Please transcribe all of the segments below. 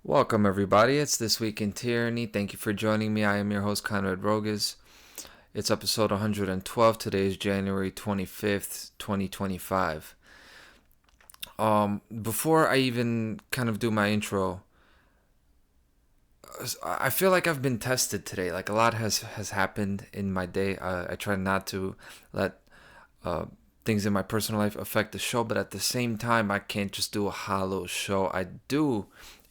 Welcome, everybody. It's This Week in Tyranny. Thank you for joining me. I am your host, Konrad Rogoz. It's episode 112. Today is January 25th, 2025. Before I even kind of do my intro, I feel like I've been tested today. Like a lot has happened in my day. I try not to let uh, things in my personal life affect the show, but at the same time, I can't just do a hollow show. I do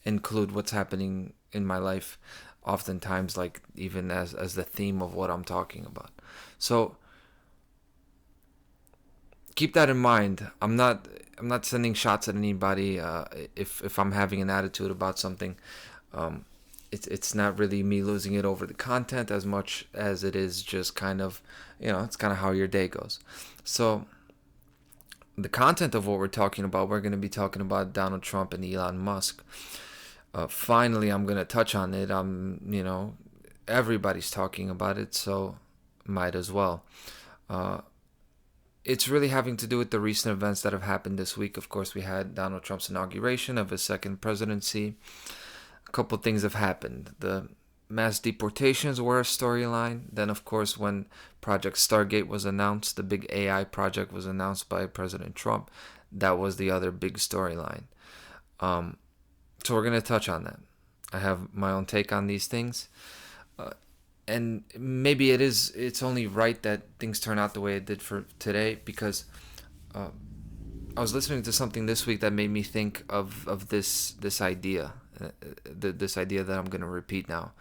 include what's happening in my life, oftentimes, like even as the theme of what I'm talking about. So keep that in mind. I'm not sending shots at anybody. If I'm having an attitude about something, um, it's not really me losing it over the content as much as it is just kind of, it's kind of how your day goes. So the content of what we're talking about, we're going to be talking about Donald Trump and Elon Musk. Finally, I'm going to touch on it. Everybody's talking about it, so might as well. It's really having to do with the recent events that have happened this week. Of course, we had Donald Trump's inauguration of his second presidency. A couple things have happened. The mass deportations were a storyline. Then, of course, when Project Stargate was announced, the big AI project was announced by President Trump, that was the other big storyline. So we're going to touch on that. I have my own take on these things. And maybe it's only right that things turn out the way it did for today, because I was listening to something this week that made me think of this idea, this idea that I'm going to repeat now.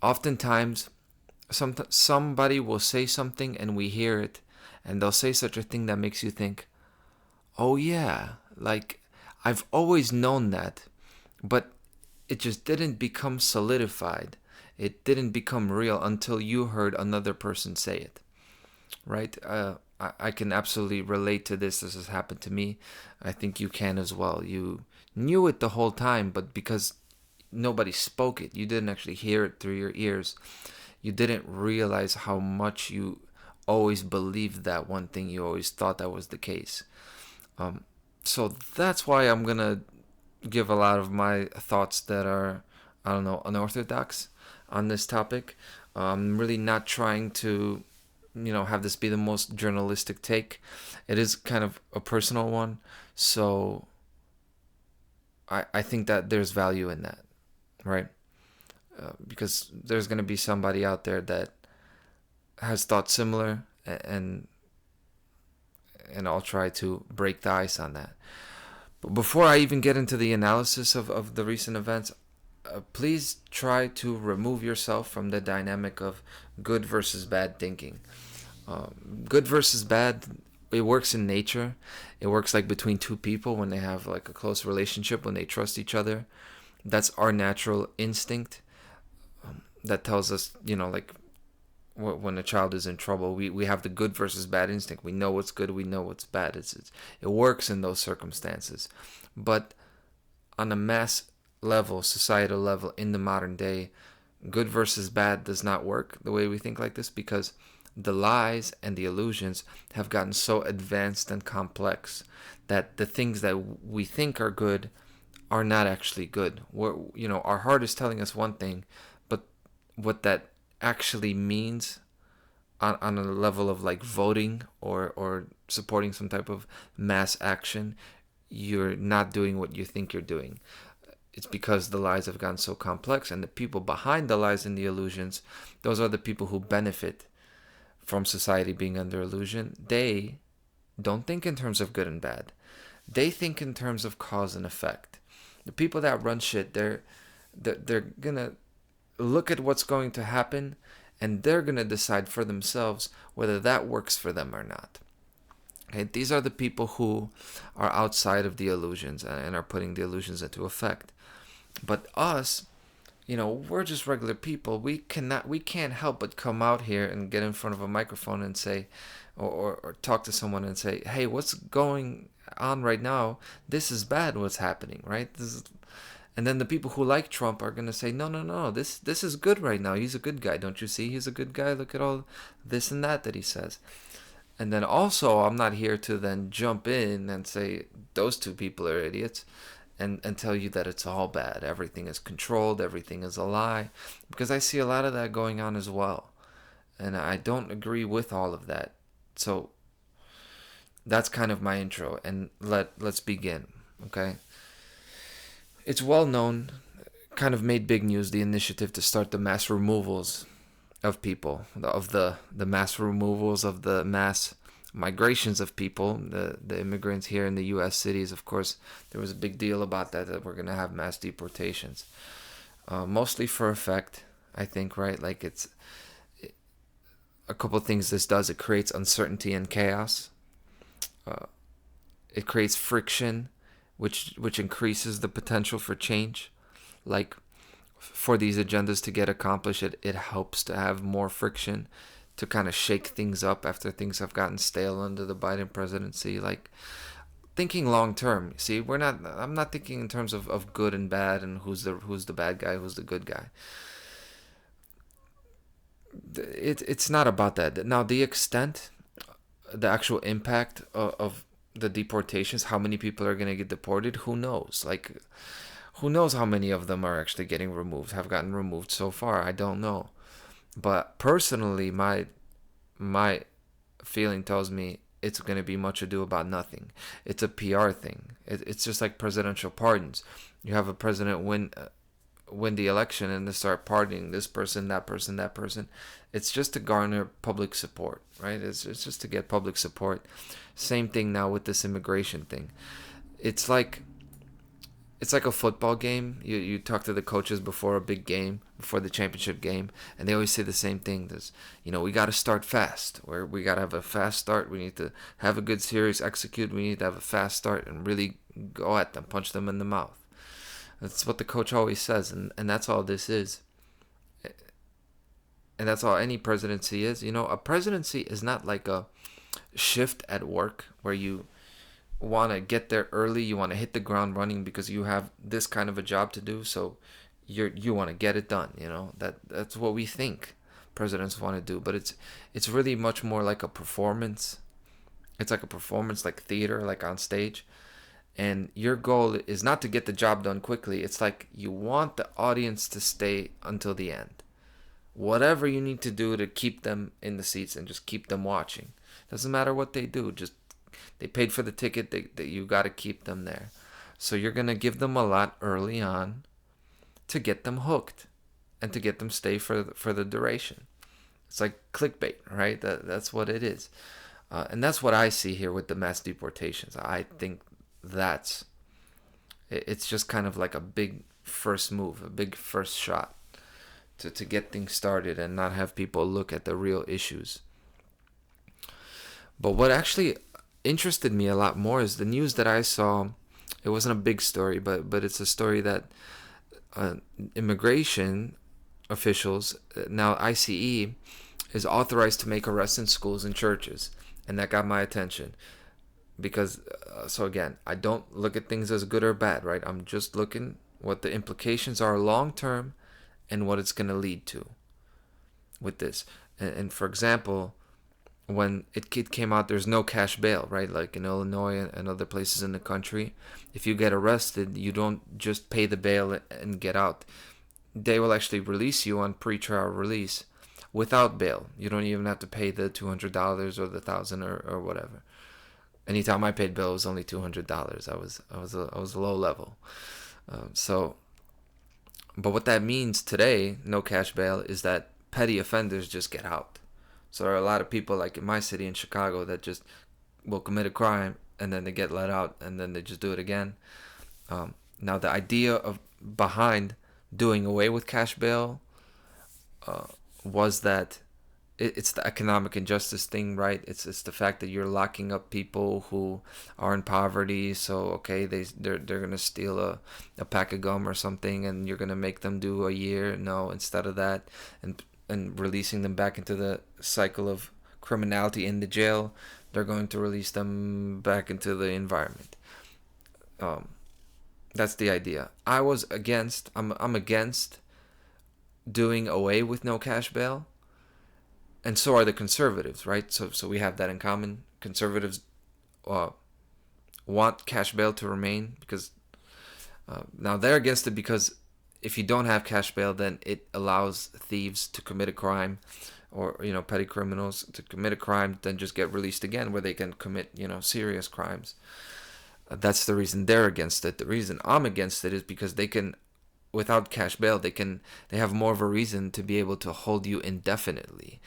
Oftentimes, somebody will say something and we hear it, and they'll say such a thing that makes you think, oh yeah, like I've always known that, but it just didn't become solidified. It didn't become real until you heard another person say it, right? I can absolutely relate to this. This has happened to me. I think you can as well. You knew it the whole time, but because nobody spoke it, you didn't actually hear it through your ears. You didn't realize how much you always believed that one thing. You always thought that was the case. So that's why I'm going to give a lot of my thoughts that are, I don't know, unorthodox on this topic. I'm really not trying to, have this be the most journalistic take. It is kind of a personal one. So I think that there's value in that, right? Because there's going to be somebody out there that has thought similar, and I'll try to break the ice on that. But before I even get into the analysis of the recent events, please try to remove yourself from the dynamic of good versus bad thinking. Good versus bad, it works in nature. It works like between two people when they have like a close relationship, when they trust each other. That's our natural instinct that tells us, like when a child is in trouble, we have the good versus bad instinct. We know what's good, we know what's bad. It works in those circumstances. But on a mass level, societal level, in the modern day, good versus bad does not work the way we think like this, because the lies and the illusions have gotten so advanced and complex that the things that we think are good are not actually good. Our heart is telling us one thing, but what that actually means on a level of like voting or supporting some type of mass action, you're not doing what you think you're doing. It's because the lies have gotten so complex, and the people behind the lies and the illusions, those are the people who benefit from society being under illusion. They don't think in terms of good and bad. They think in terms of cause and effect. The people that run shit, they're gonna look at what's going to happen, and they're gonna decide for themselves whether that works for them or not. Okay, these are the people who are outside of the illusions and are putting the illusions into effect. But us, we're just regular people. We can't help but come out here and get in front of a microphone and say, or talk to someone and say, hey, what's going on right now? This is bad, what's happening, right? And then the people who like Trump are going to say, no, this is good right now. He's a good guy. Don't you see? He's a good guy. Look at all this and that he says. And then also, I'm not here to then jump in and say those two people are idiots and tell you that it's all bad. Everything is controlled, everything is a lie. Because I see a lot of that going on as well. And I don't agree with all of that. So that's kind of my intro, and let's begin, okay? It's well known, kind of made big news, the initiative to start the mass removals of people, of the mass removals, of the mass migrations of people, the immigrants here in the U.S. cities. Of course, there was a big deal about that we're going to have mass deportations. Mostly for effect, I think, right? Like a couple of things this does. It creates uncertainty and chaos. It creates friction, which increases the potential for change. Like, for these agendas to get accomplished, it helps to have more friction, to kind of shake things up after things have gotten stale under the Biden presidency. Like, thinking long term. See, I'm not thinking in terms of good and bad and who's the bad guy, who's the good guy. It's not about that. Now, the extent, the actual impact of the deportations, how many people are going to get deported, who knows? Like, who knows how many of them are actually getting removed, have gotten removed so far? I don't know. But personally, my feeling tells me it's going to be much ado about nothing. It's a PR thing. It's just like presidential pardons. You have a president win the election and they start pardoning this person, that person, that person. It's just to garner public support, right? It's just to get public support. Same thing now with this immigration thing. It's like a football game. You talk to the coaches before a big game, before the championship game, and they always say the same thing. There's, we got to start fast. We got to have a fast start. We need to have a good series, execute. We need to have a fast start and really go at them, punch them in the mouth. That's what the coach always says, and that's all this is. And that's all any presidency is. A presidency is not like a shift at work where you want to get there early, you want to hit the ground running because you have this kind of a job to do, so you want to get it done. That's what we think presidents want to do, but it's really much more like a performance. It's like a performance, like theater, like on stage. And your goal is not to get the job done quickly. It's like you want the audience to stay until the end. Whatever you need to do to keep them in the seats and just keep them watching. Doesn't matter what they do. Just they paid for the ticket. That you got to keep them there. So you're going to give them a lot early on to get them hooked and to get them stay for the duration. It's like clickbait, right? That's what it is. And that's what I see here with the mass deportations. I think it's just kind of like a big first move, a big first shot to get things started and not have people look at the real issues. But what actually interested me a lot more is the news that I saw. It wasn't a big story, but it's a story that immigration officials, now ICE, is authorized to make arrests in schools and churches. And that got my attention. Because, so again, I don't look at things as good or bad, right? I'm just looking what the implications are long term and what it's going to lead to with this. And for example, when it came out, there's no cash bail, right? Like in Illinois and other places in the country, if you get arrested, you don't just pay the bail and get out. They will actually release you on pre-trial release without bail. You don't even have to pay the $200 or the $1,000 or whatever. Anytime I paid bail, it was only $200. I was a low level. But what that means today, no cash bail, is that petty offenders just get out. So there are a lot of people, like in my city in Chicago, that just will commit a crime and then they get let out and then they just do it again. Now the idea behind doing away with cash bail was that it's the economic injustice thing, right? It's the fact that you're locking up people who are in poverty. So okay, they're gonna steal a pack of gum or something, and you're gonna make them do a year. No, instead of that, and releasing them back into the cycle of criminality in the jail, they're going to release them back into the environment. That's the idea. I'm against doing away with no cash bail. And so are the conservatives, right? So we have that in common. Conservatives want cash bail to remain because Now they're against it because if you don't have cash bail, then it allows thieves to commit a crime, or petty criminals to commit a crime, then just get released again, where they can commit serious crimes. That's the reason they're against it. The reason I'm against it is because they can, without cash bail, they have more of a reason to be able to hold you indefinitely.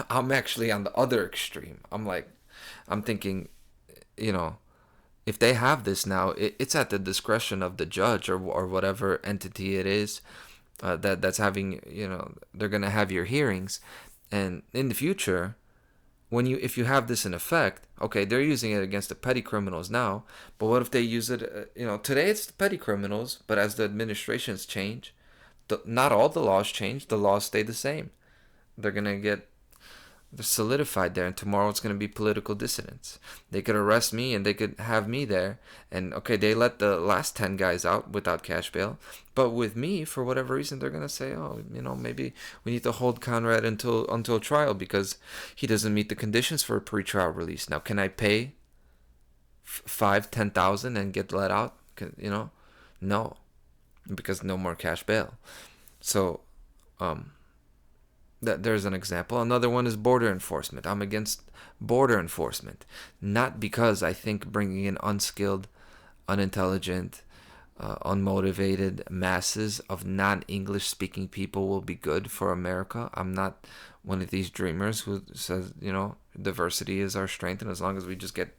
I'm actually on the other extreme. I'm thinking, you know, if they have this now, it's at the discretion of the judge, or whatever entity it is that's having, they're gonna have your hearings, and in the future, if you have this in effect, okay, they're using it against the petty criminals now, but what if they use it? Today it's the petty criminals, but as the administrations change, not all the laws change. The laws stay the same. They're gonna get solidified there, and tomorrow it's going to be political dissidents. They could arrest me and they could have me there, and okay, they let the last 10 guys out without cash bail, but with me, for whatever reason, they're going to say, oh, maybe we need to hold Konrad until trial because he doesn't meet the conditions for a pretrial release. Now, can I pay 5-10,000 and get let out? No, because no more cash bail. So that there's an example. Another one is border enforcement. I'm against border enforcement, not because I think bringing in unskilled, unintelligent, unmotivated masses of non-English speaking people will be good for America. I'm not one of these dreamers who says, diversity is our strength, and as long as we just get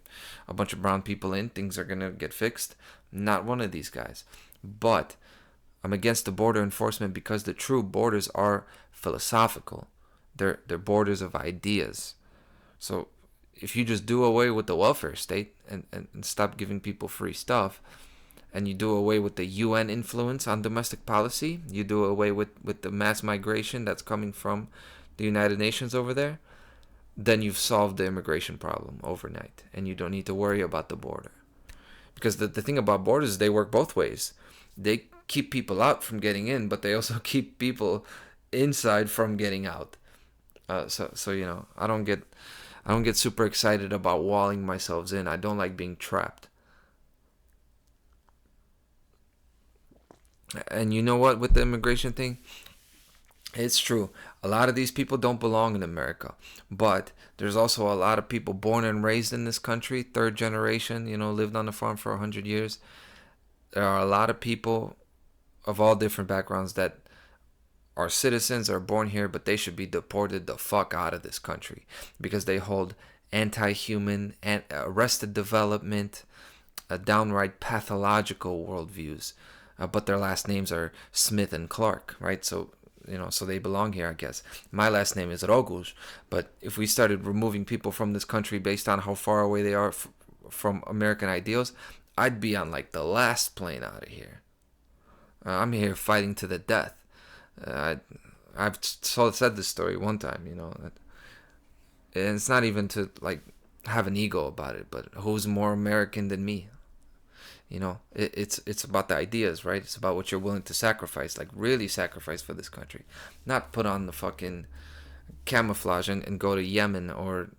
a bunch of brown people in, things are going to get fixed. Not one of these guys. But I'm against the border enforcement because the true borders are philosophical. They're borders of ideas. So if you just do away with the welfare state and stop giving people free stuff, and you do away with the UN influence on domestic policy, you do away with the mass migration that's coming from the United Nations over there, then you've solved the immigration problem overnight, and you don't need to worry about the border. Because the thing about borders is they work both ways. They keep people out from getting in, but they also keep people inside from getting out. So I don't get super excited about walling myself in. I don't like being trapped. And you know what, with the immigration thing, it's true. A lot of these people don't belong in America, but there's also a lot of people born and raised in this country, third generation, lived on the farm for 100 years. There are a lot of people of all different backgrounds that are citizens, are born here, but they should be deported the fuck out of this country because they hold anti-human and arrested development, downright pathological worldviews. But their last names are Smith and Clark, right? So they belong here, I guess. My last name is Rogoz, but if we started removing people from this country based on how far away they are from American ideals, I'd be on like the last plane out of here. I'm here fighting to the death. I've said this story one time, and it's not even to like have an ego about it, but who's more American than me? It's about the ideas, right? It's about what you're willing to sacrifice, like really sacrifice for this country, not put on the fucking camouflage and go to Yemen or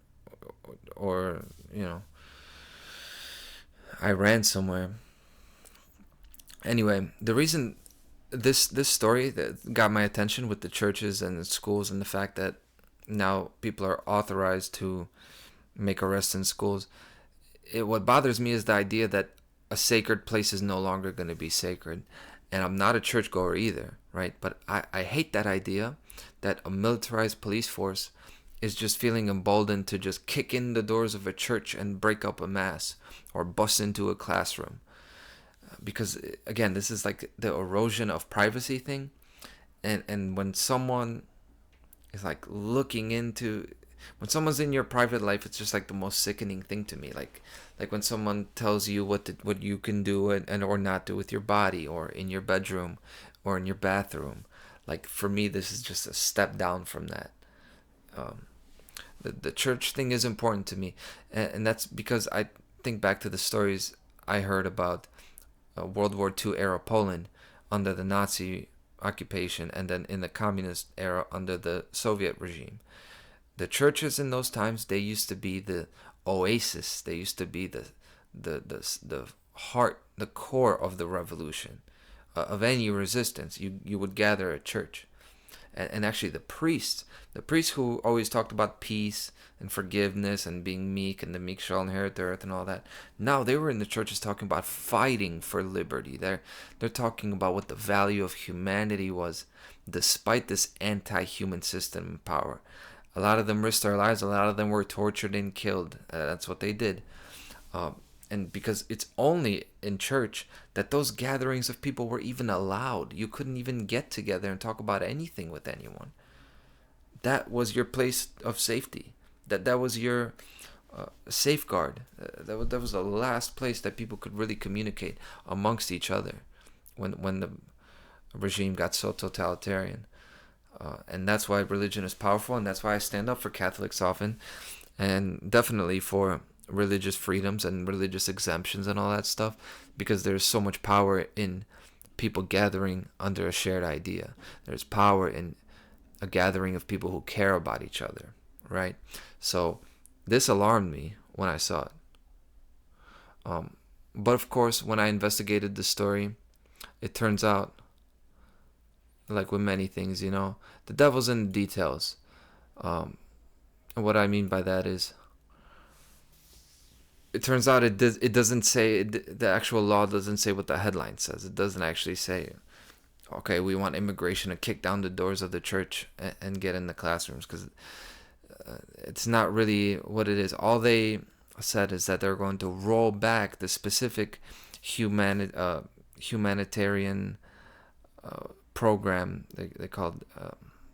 Iran somewhere. Anyway, the reason this story that got my attention with the churches and the schools and the fact that now people are authorized to make arrests in schools, what bothers me is the idea that a sacred place is no longer going to be sacred. And I'm not a churchgoer either, right? But I hate that idea that a militarized police force is just feeling emboldened to just kick in the doors of a church and break up a mass or bust into a classroom. Because, again, this is like the erosion of privacy thing. And when someone is like looking into... When someone's in your private life, it's just like the most sickening thing to me. Like when someone tells you what you can do and or not do with your body, or in your bedroom, or in your bathroom. Like for me, this is just a step down from that. The church thing is important to me, and that's because I think back to the stories I heard about World War II era Poland under the Nazi occupation, and then in the communist era under the Soviet regime. The churches in those times, they used to be the oasis. They used to be the heart, the core of the revolution, of any resistance. You would gather at church. And actually the priests who always talked about peace and forgiveness and being meek, and the meek shall inherit the earth and all that, now they were in the churches talking about fighting for liberty. They're talking about what the value of humanity was, despite this anti-human system in power. A lot of them risked their lives. A lot of them were tortured and killed. That's what they did. And because it's only in church that those gatherings of people were even allowed. You couldn't even get together and talk about anything with anyone. That was your place of safety. That was your safeguard. That was the last place that people could really communicate amongst each other when the regime got so totalitarian. And that's why religion is powerful, and that's why I stand up for Catholics often, and definitely for religious freedoms and religious exemptions and all that stuff, because there's so much power in people gathering under a shared idea. There's power in a gathering of people who care about each other, right? So this alarmed me when I saw it. But of course, when I investigated the story, it turns out, like with many things, the devil's in the details. And what I mean by that is, it turns out it doesn't say, the actual law doesn't say what the headline says. It doesn't actually say, okay, we want immigration to kick down the doors of the church and get in the classrooms, because it's not really what it is. All they said is that they're going to roll back the specific humanitarian program they called,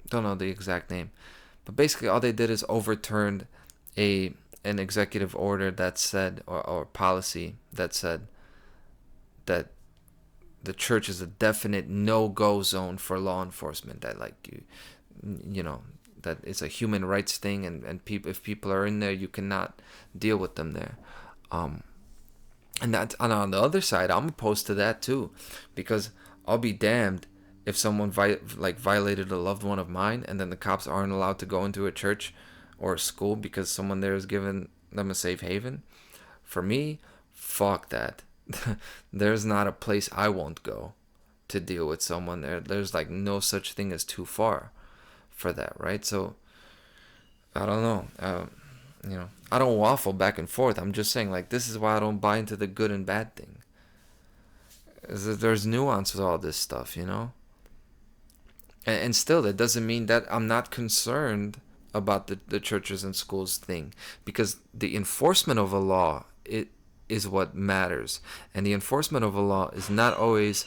don't know the exact name, but basically all they did is overturned an executive order that said, or policy that said, that the church is a definite no-go zone for law enforcement. That, like, that it's a human rights thing, and if people are in there, you cannot deal with them there. And on the other side, I'm opposed to that too, because I'll be damned if someone violated a loved one of mine, and then the cops aren't allowed to go into a church or a school because someone there has given them a safe haven. For me, fuck that. There's not a place I won't go to deal with someone there. There's like no such thing as too far for that, right? So I don't know. I don't waffle back and forth. I'm just saying, like, this is why I don't buy into the good and bad thing. There's nuance with all this stuff, And still, that doesn't mean that I'm not concerned about the churches and schools thing, because the enforcement of a law is what matters, and the enforcement of a law is not always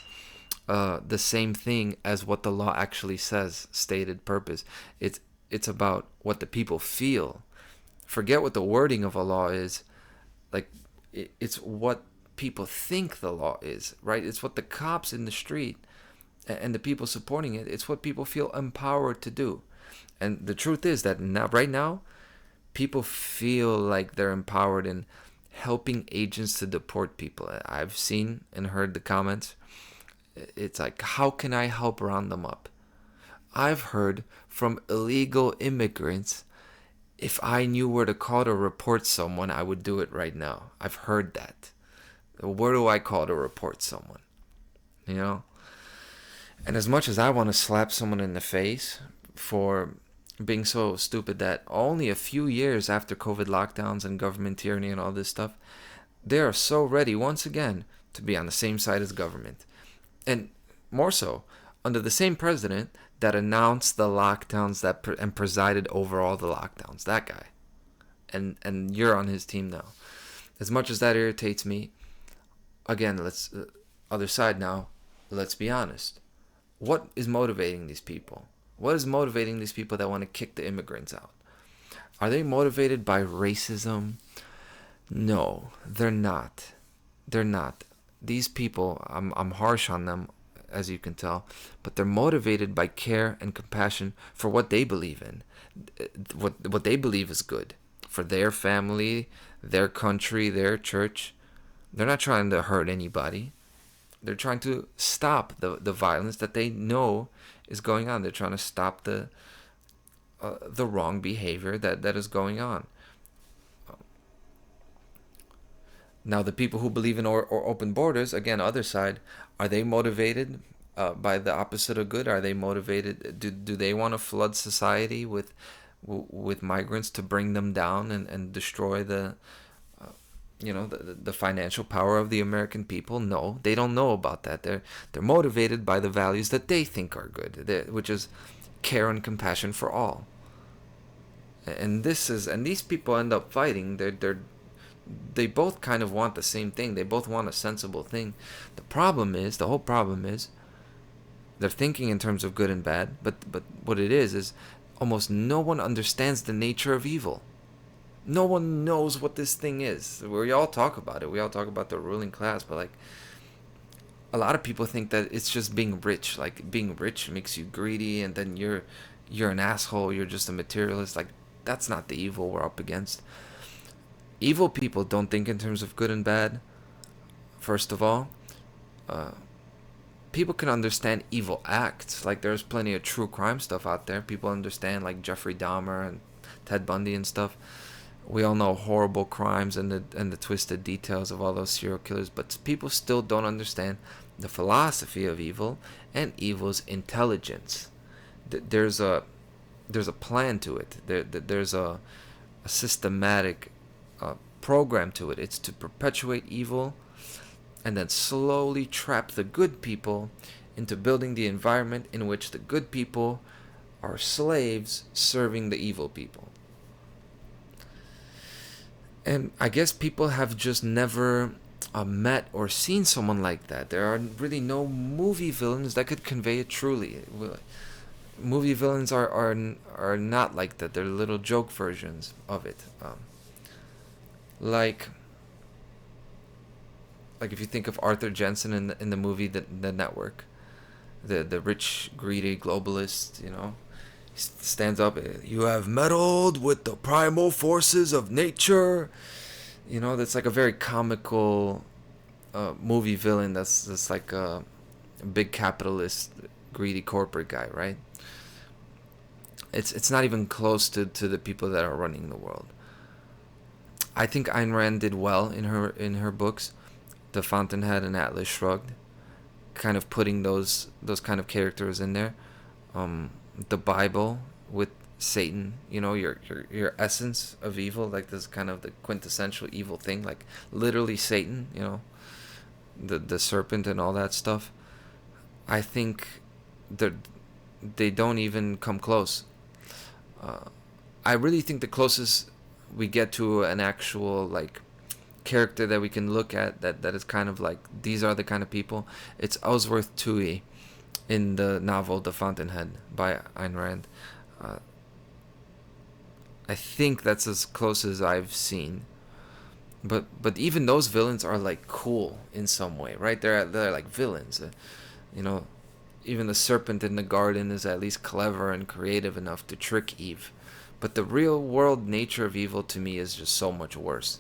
the same thing as what the law actually says, stated purpose. It's about what the people feel. Forget what the wording of a law is. Like, it's what people think the law is, right? It's what the cops in the street and the people supporting it, it's what people feel empowered to do. And the truth is that right now, people feel like they're empowered in helping agents to deport people. I've seen and heard the comments. It's like, how can I help round them up? I've heard from illegal immigrants, if I knew where to call to report someone, I would do it right now. I've heard that. Where do I call to report someone? And as much as I want to slap someone in the face for being so stupid that only a few years after COVID lockdowns and government tyranny and all this stuff, they are so ready once again to be on the same side as government. And more so, under the same president that announced the lockdowns and presided over all the lockdowns. That guy. And you're on his team now. As much as that irritates me, again, other side now, let's be honest. What is motivating these people? What is motivating these people that want to kick the immigrants out? Are they motivated by racism? No, they're not. They're not. These people, I'm harsh on them, as you can tell, but they're motivated by care and compassion for what they believe in, what they believe is good for their family, their country, their church. They're not trying to hurt anybody. They're trying to stop the violence that they know is going on. They're trying to stop the wrong behavior that is going on. Now, the people who believe in or open borders, again, other side, are they motivated by the opposite of good? Are they motivated? Do they want to flood society with migrants to bring them down and destroy the the financial power of the American people? No, they don't know about that. They're motivated by the values that they think are good, which is care and compassion for all. And these people end up fighting. They both kind of want the same thing. They both want a sensible thing. The whole problem is, they're thinking in terms of good and bad. But what it is almost no one understands the nature of evil. No one knows what this thing is. We all talk about it. We all talk about the ruling class, but like a lot of people think that it's just being rich. Like being rich makes you greedy, and then you're an asshole. You're just a materialist. Like that's not the evil we're up against. Evil people don't think in terms of good and bad. First of all, people can understand evil acts. Like there's plenty of true crime stuff out there. People understand, like Jeffrey Dahmer and Ted Bundy and stuff. We all know horrible crimes and the twisted details of all those serial killers, but people still don't understand the philosophy of evil and evil's intelligence. There's a plan to it. There's a systematic program to it. It's to perpetuate evil and then slowly trap the good people into building the environment in which the good people are slaves serving the evil people. And I guess people have just never met or seen someone like that. There are really no movie villains that could convey it truly. Movie villains are not like that. They're little joke versions of it. Like if you think of Arthur Jensen in the movie the Network, the rich, greedy globalist, he stands up. You have meddled with the primal forces of nature. That's like a very comical movie villain. That's like a big capitalist, greedy corporate guy, right? It's not even close to the people that are running the world. I think Ayn Rand did well in her books, The Fountainhead and Atlas Shrugged, kind of putting those kind of characters in there. The Bible with Satan, your essence of evil, like this kind of the quintessential evil thing, like literally Satan, the serpent and all that stuff. I think they don't even come close. I really think the closest we get to an actual like character that we can look at that is kind of like these are the kind of people, it's Ellsworth Toohey in the novel The Fountainhead by Ayn Rand. I think that's as close as I've seen. But even those villains are like cool in some way, right? They're like villains. Even the serpent in the garden is at least clever and creative enough to trick Eve. But the real world nature of evil to me is just so much worse.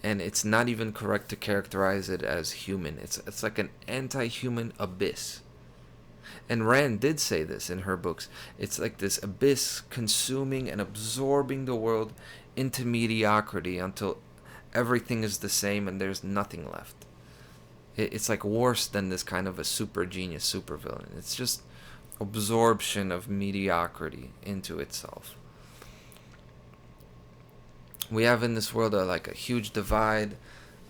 And it's not even correct to characterize it as human. It's like an anti-human abyss. And Rand did say this in her books. It's like this abyss consuming and absorbing the world into mediocrity until everything is the same and there's nothing left. It's like worse than this kind of a super genius supervillain. It's just absorption of mediocrity into itself. We have in this world a huge divide,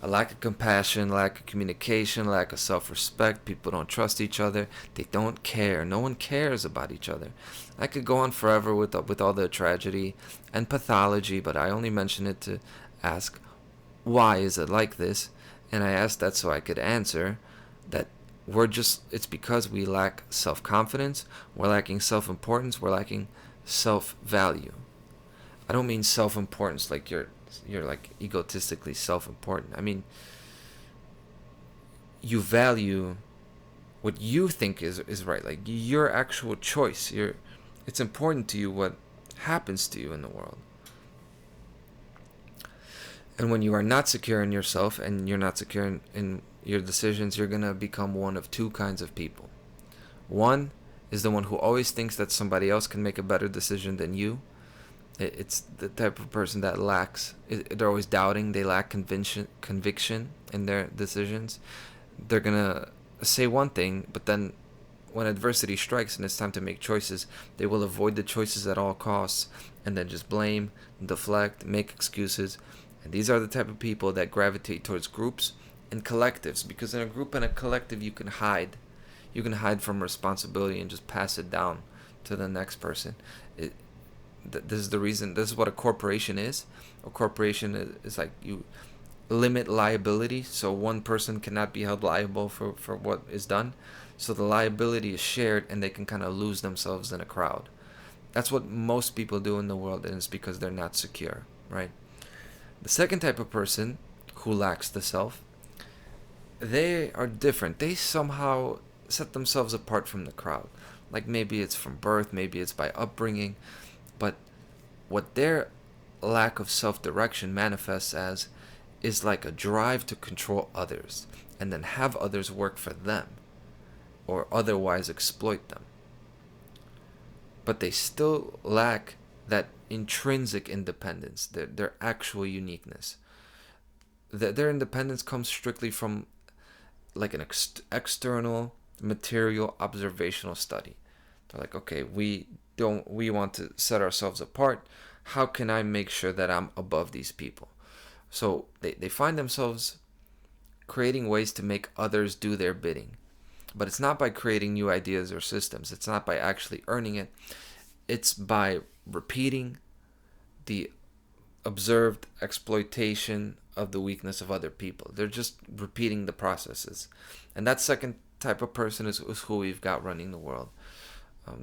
a lack of compassion, lack of communication, lack of self-respect. People don't trust each other. They don't care. No one cares about each other. I could go on forever with all the tragedy and pathology, but I only mention it to ask, why is it like this? And I ask that so I could answer that it's because we lack self-confidence, we're lacking self-importance, we're lacking self-value. I don't mean self-importance like you're like egotistically self-important. I mean, you value what you think is right, like your actual choice. It's important to you what happens to you in the world. And when you are not secure in yourself and you're not secure in your decisions, you're going to become one of two kinds of people. One is the one who always thinks that somebody else can make a better decision than you. It's the type of person that lacks. They're always doubting. They lack conviction in their decisions. They're gonna say one thing, but then when adversity strikes and it's time to make choices, they will avoid the choices at all costs and then just blame, deflect, make excuses. And these are the type of people that gravitate towards groups and collectives, because in a group and a collective you can hide. You can hide from responsibility and just pass it down to the next person. This is the reason. This is what a corporation is. A corporation is like you limit liability, so one person cannot be held liable for what is done. So the liability is shared and they can kind of lose themselves in a crowd. That's what most people do in the world, and it's because they're not secure, right? The second type of person who lacks the self, they are different. They somehow set themselves apart from the crowd. Like maybe it's from birth, maybe it's by upbringing, but what their lack of self-direction manifests as is like a drive to control others and then have others work for them or otherwise exploit them. But they still lack that intrinsic independence, their actual uniqueness. Their independence comes strictly from like an external material observational study. They're like, okay, we want to set ourselves apart. How can I make sure that I'm above these people? So they find themselves creating ways to make others do their bidding. But it's not by creating new ideas or systems. It's not by actually earning it. It's by repeating the observed exploitation of the weakness of other people. They're just repeating the processes. And that second type of person is who we've got running the world.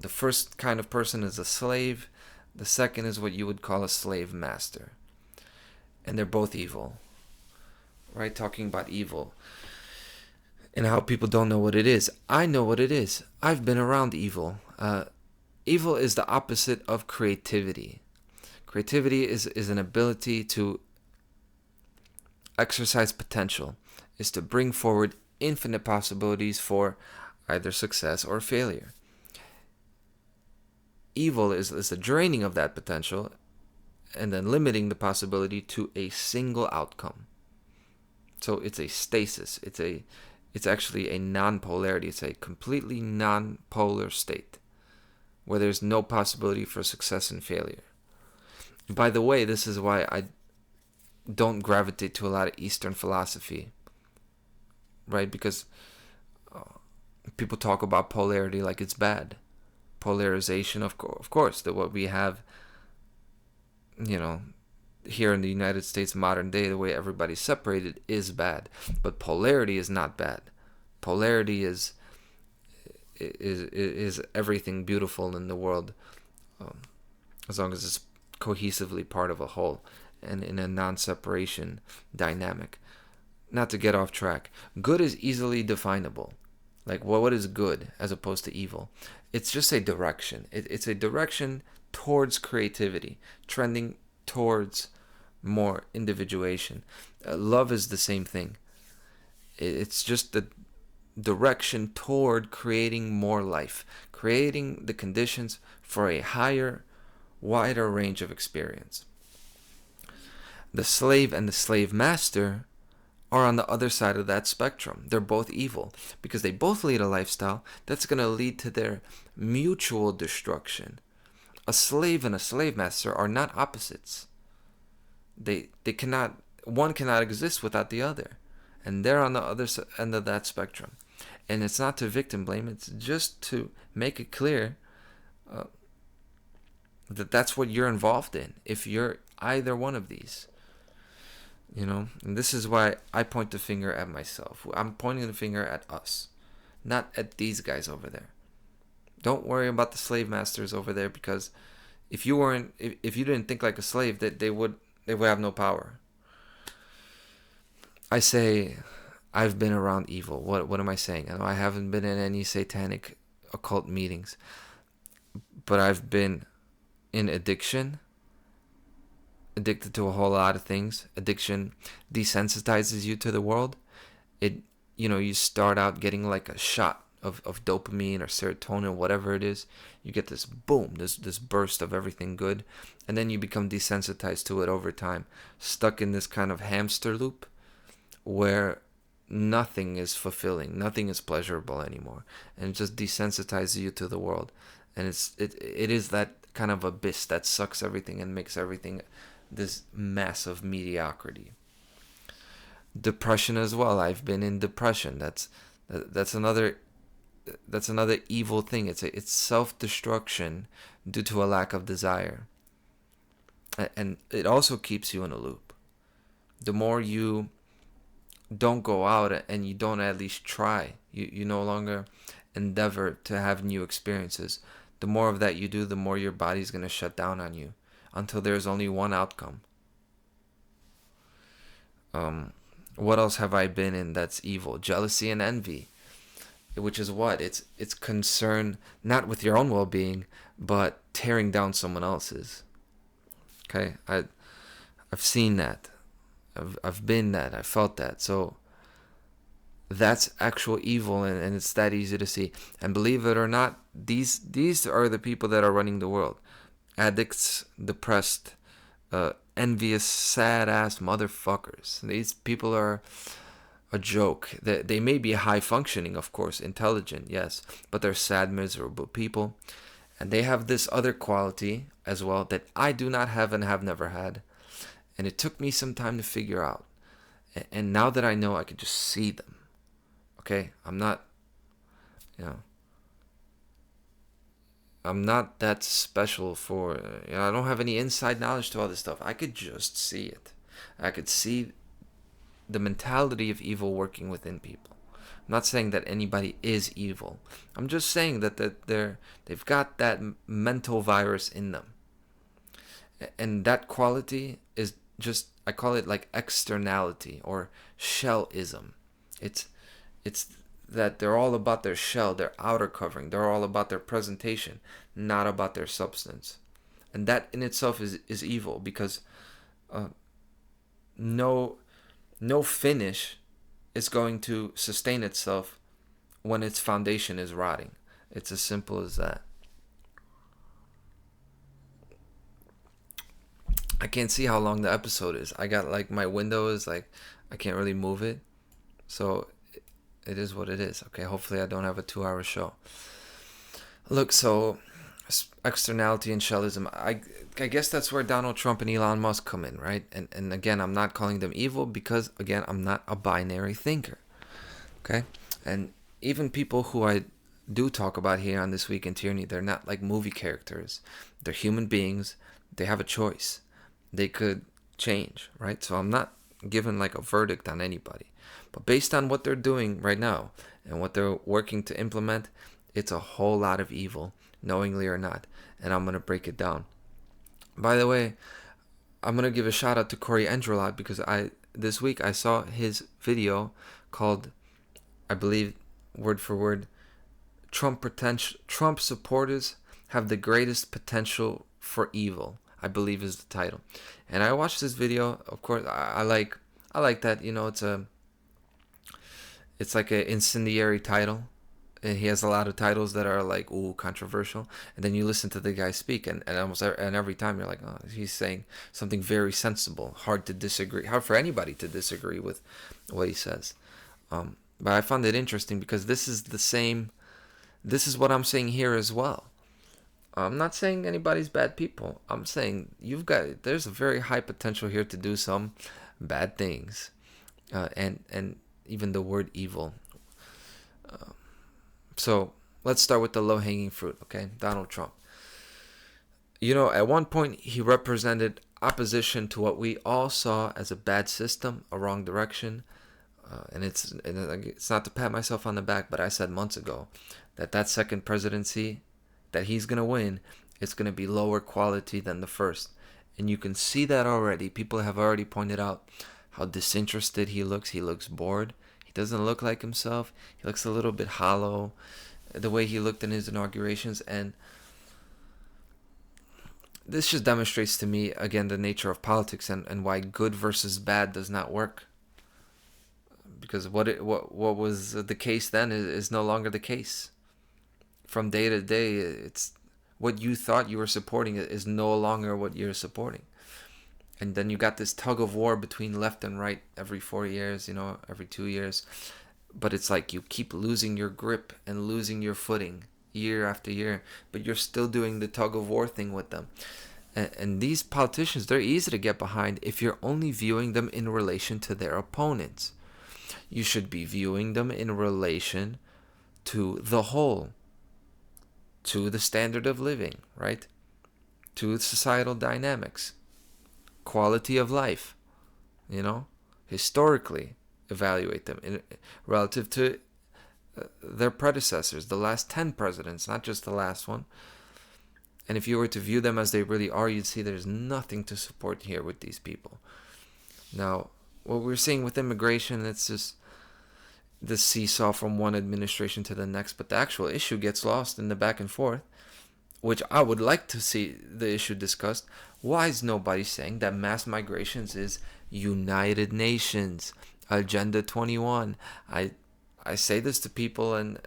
The first kind of person is a slave. The second is what you would call a slave master. And they're both evil. Right? Talking about evil. And how people don't know what it is. I know what it is. I've been around evil. Evil is the opposite of creativity. Creativity is an ability to exercise potential, is to bring forward infinite possibilities for either success or failure. Evil is the draining of that potential and then limiting the possibility to a single outcome. So it's a stasis. It's actually a non-polarity. It's a completely non-polar state where there's no possibility for success and failure. By the way, this is why I don't gravitate to a lot of Eastern philosophy, right? Because people talk about polarity like it's bad. Polarization, of course, that what we have, here in the United States modern day, the way everybody's separated is bad. But polarity is not bad. Polarity is everything beautiful in the world, as long as it's cohesively part of a whole and in a non-separation dynamic. Not to get off track, good is easily definable. Like, what is good as opposed to evil? It's just a direction. It's a direction towards creativity, trending towards more individuation. Love is the same thing. It's just the direction toward creating more life, creating the conditions for a higher, wider range of experience. The slave and the slave master are on the other side of that spectrum. They're both evil because they both lead a lifestyle that's going to lead to their mutual destruction. A slave and a slave master are not opposites. One cannot exist without the other. And they're on the other end of that spectrum. And it's not to victim blame, it's just to make it clear that that's what you're involved in if you're either one of these. And this is why I point the finger at myself. I'm pointing the finger at us, not at these guys over there. Don't worry about the slave masters over there, because if you didn't think like a slave, that they would have no power. I say I've been around evil. What am I saying? I haven't been in any satanic occult meetings, but I've been in addiction. Addicted to a whole lot of things. Addiction desensitizes you to the world. You start out getting like a shot of dopamine or serotonin, whatever it is. You get this boom, this burst of everything good, and then you become desensitized to it over time, stuck in this kind of hamster loop where nothing is fulfilling, nothing is pleasurable anymore, and it just desensitizes you to the world. And it is that kind of abyss that sucks everything and makes everything this massive mediocrity. Depression as well. I've been in depression. That's another evil thing. It's self-destruction due to a lack of desire, and it also keeps you in a loop. The more you don't go out and you don't at least try, you no longer endeavor to have new experiences, the more of that you do, the more your body's going to shut down on you until there's only one outcome. What else have I been in that's evil? Jealousy and envy, which is what? It's concern not with your own well-being, but tearing down someone else's. Okay, I've seen that. I've been that. I felt that. So that's actual evil, and it's that easy to see. And believe it or not, these are the people that are running the world. Addicts, depressed, envious, sad-ass motherfuckers. These people are a joke. They may be high-functioning, of course, intelligent, yes, but they're sad, miserable people. And they have this other quality as well that I do not have and have never had. And it took me some time to figure out. And now that I know, I can just see them. Okay? I'm not that special for, I don't have any inside knowledge to all this stuff. I could just see it. I could see the mentality of evil working within people. I'm not saying that anybody is evil. I'm just saying that they've got that mental virus in them. And that quality is just, I call it like externality or shell-ism. It's that they're all about their shell, their outer covering. They're all about their presentation, not about their substance. And that in itself is evil, because no finish is going to sustain itself when its foundation is rotting. It's as simple as that. I can't see how long the episode is. I got like, my window is like, I can't really move it. So it is what it is. Okay, hopefully I don't have a 2-hour show. Look, so externality and shell-ism, I guess that's where Donald Trump and Elon Musk come in, right? And again, I'm not calling them evil because, again, I'm not a binary thinker. Okay? And even people who I do talk about here on This Week in Tyranny, they're not like movie characters. They're human beings. They have a choice. They could change, right? So I'm not giving like a verdict on anybody. But based on what they're doing right now and what they're working to implement, it's a whole lot of evil, knowingly or not. And I'm going to break it down. By the way, I'm going to give a shout out to Corey Endrelot, because this week I saw his video called, I believe, word for word, Trump supporters have the greatest potential for evil, I believe is the title. And I watched this video. Of course, I like that, it's like an incendiary title. And he has a lot of titles that are like, ooh, controversial. And then you listen to the guy speak, and every time you're like, oh, he's saying something very sensible, hard for anybody to disagree with what he says. But I found it interesting because this is what I'm saying here as well. I'm not saying anybody's bad people. I'm saying there's a very high potential here to do some bad things. And even the word evil. So let's start with the low-hanging fruit, okay? Donald Trump. At one point, he represented opposition to what we all saw as a bad system, a wrong direction. And it's not to pat myself on the back, but I said months ago that second presidency that he's going to win, it's going to be lower quality than the first. And you can see that already. People have already pointed out how disinterested he looks. He looks bored. He doesn't look like himself. He looks a little bit hollow, the way he looked in his inaugurations. And this just demonstrates to me, again, the nature of politics and why good versus bad does not work. because what was the case then is no longer the case. From day to day, it's what you thought you were supporting is no longer what you're supporting. And then you got this tug of war between left and right every 4 years, every 2 years. But it's like you keep losing your grip and losing your footing year after year, but you're still doing the tug of war thing with them. And these politicians, they're easy to get behind if you're only viewing them in relation to their opponents. You should be viewing them in relation to the whole, to the standard of living, right? To societal dynamics, quality of life, historically evaluate them relative to their predecessors, the last 10 presidents, not just the last one. And if you were to view them as they really are, you'd see there's nothing to support here with these people. Now, what we're seeing with immigration, it's just the seesaw from one administration to the next, but the actual issue gets lost in the back and forth, which I would like to see the issue discussed. Why is nobody saying that mass migrations is United Nations, Agenda 21? I say this to people, and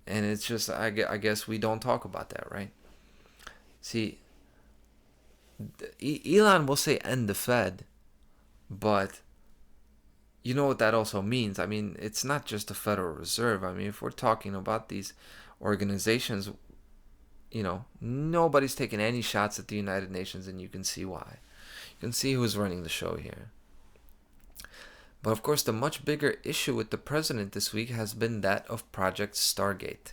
it's just, I guess we don't talk about that, right? See, Elon will say end the Fed, but you know what that also means. I mean, it's not just the Federal Reserve. I mean, if we're talking about these organizations, nobody's taking any shots at the United Nations, and you can see why. You can see who's running the show here. But of course, the much bigger issue with the president this week has been that of Project Stargate.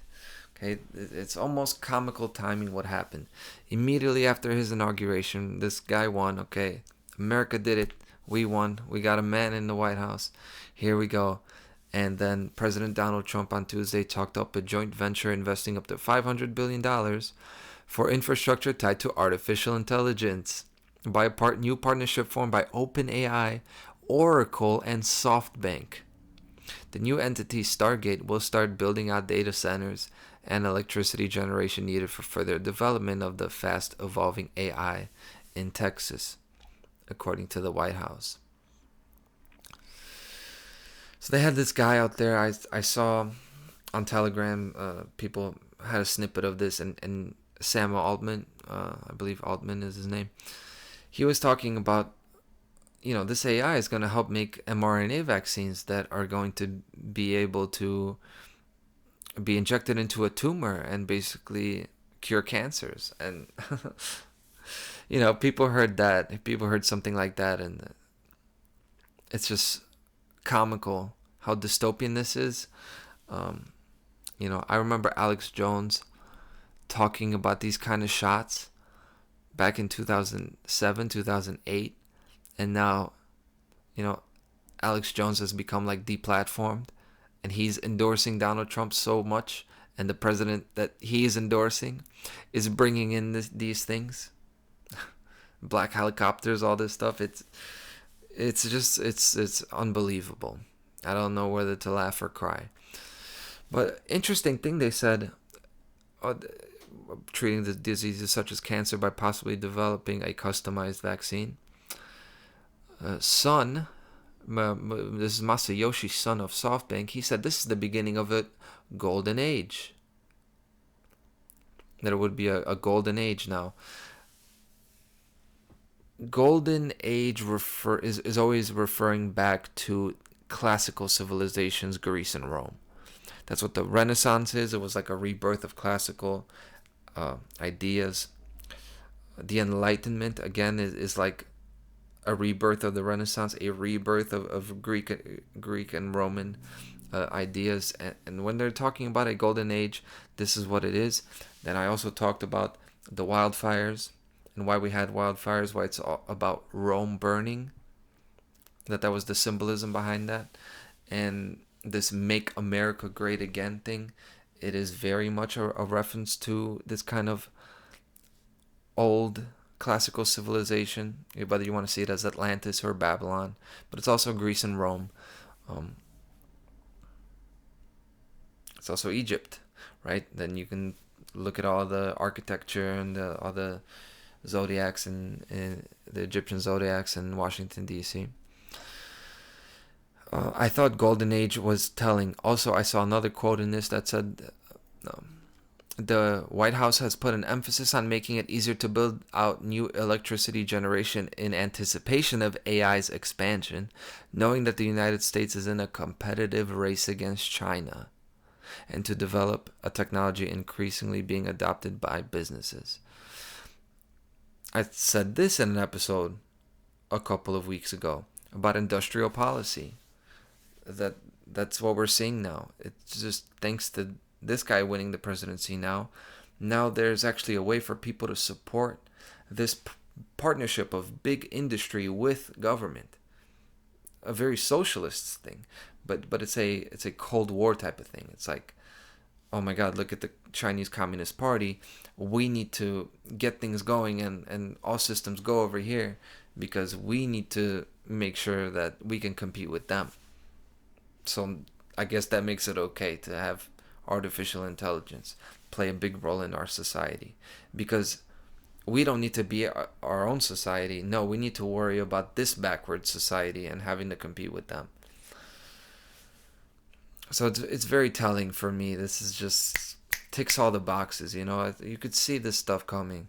Okay, it's almost comical timing what happened. Immediately after his inauguration, this guy won. Okay, America did it. We won. We got a man in the White House. Here we go. And then President Donald Trump on Tuesday talked up a joint venture investing up to $500 billion for infrastructure tied to artificial intelligence by a new partnership formed by OpenAI, Oracle, and SoftBank. The new entity, Stargate, will start building out data centers and electricity generation needed for further development of the fast-evolving AI in Texas, according to the White House. So they had this guy out there. I saw on Telegram, people had a snippet of this, and Sam Altman, I believe Altman is his name, he was talking about, this AI is going to help make mRNA vaccines that are going to be able to be injected into a tumor and basically cure cancers. And people heard that. People heard something like that, and it's just comical how dystopian this is. I remember Alex Jones talking about these kind of shots back in 2007, 2008, and now, Alex Jones has become like deplatformed, and he's endorsing Donald Trump so much, and the president that he is endorsing is bringing in these things, black helicopters, all this stuff. It's unbelievable. I don't know whether to laugh or cry. But interesting thing they said, treating the diseases such as cancer by possibly developing a customized vaccine. Son, this is Masayoshi Son of SoftBank, he said this is the beginning of a golden age. That it would be a golden age now. Golden age is always referring back to classical civilizations, Greece and Rome. That's what the Renaissance is. It was like a rebirth of classical ideas. The Enlightenment, again, is like a rebirth of the Renaissance, a rebirth of Greek and Roman ideas. And when they're talking about a golden age, this is what it is. Then I also talked about the wildfires and why we had wildfires, why it's all about Rome burning, that was the symbolism behind that. And this Make America Great Again thing, it is very much a reference to this kind of old classical civilization, whether you want to see it as Atlantis or Babylon, but it's also Greece and Rome. It's also Egypt, right? Then you can look at all the architecture and all the zodiacs and the Egyptian zodiacs in Washington, D.C. I thought Golden Age was telling. Also, I saw another quote in this that said, the White House has put an emphasis on making it easier to build out new electricity generation in anticipation of AI's expansion, knowing that the United States is in a competitive race against China, and to develop a technology increasingly being adopted by businesses. I said this in an episode a couple of weeks ago about industrial policy. That's what we're seeing now. It's just thanks to this guy winning the presidency now. Now there's actually a way for people to support this partnership of big industry with government. A very socialist thing, but it's a Cold War type of thing. It's like, oh my God, look at the Chinese Communist Party. We need to get things going and all systems go over here because we need to make sure that we can compete with them. So I guess that makes it okay to have artificial intelligence play a big role in our society, because we don't need to be our own society. No, we need to worry about this backward society and having to compete with them. So it's very telling for me. This is just ticks all the boxes, you know. You could see this stuff coming.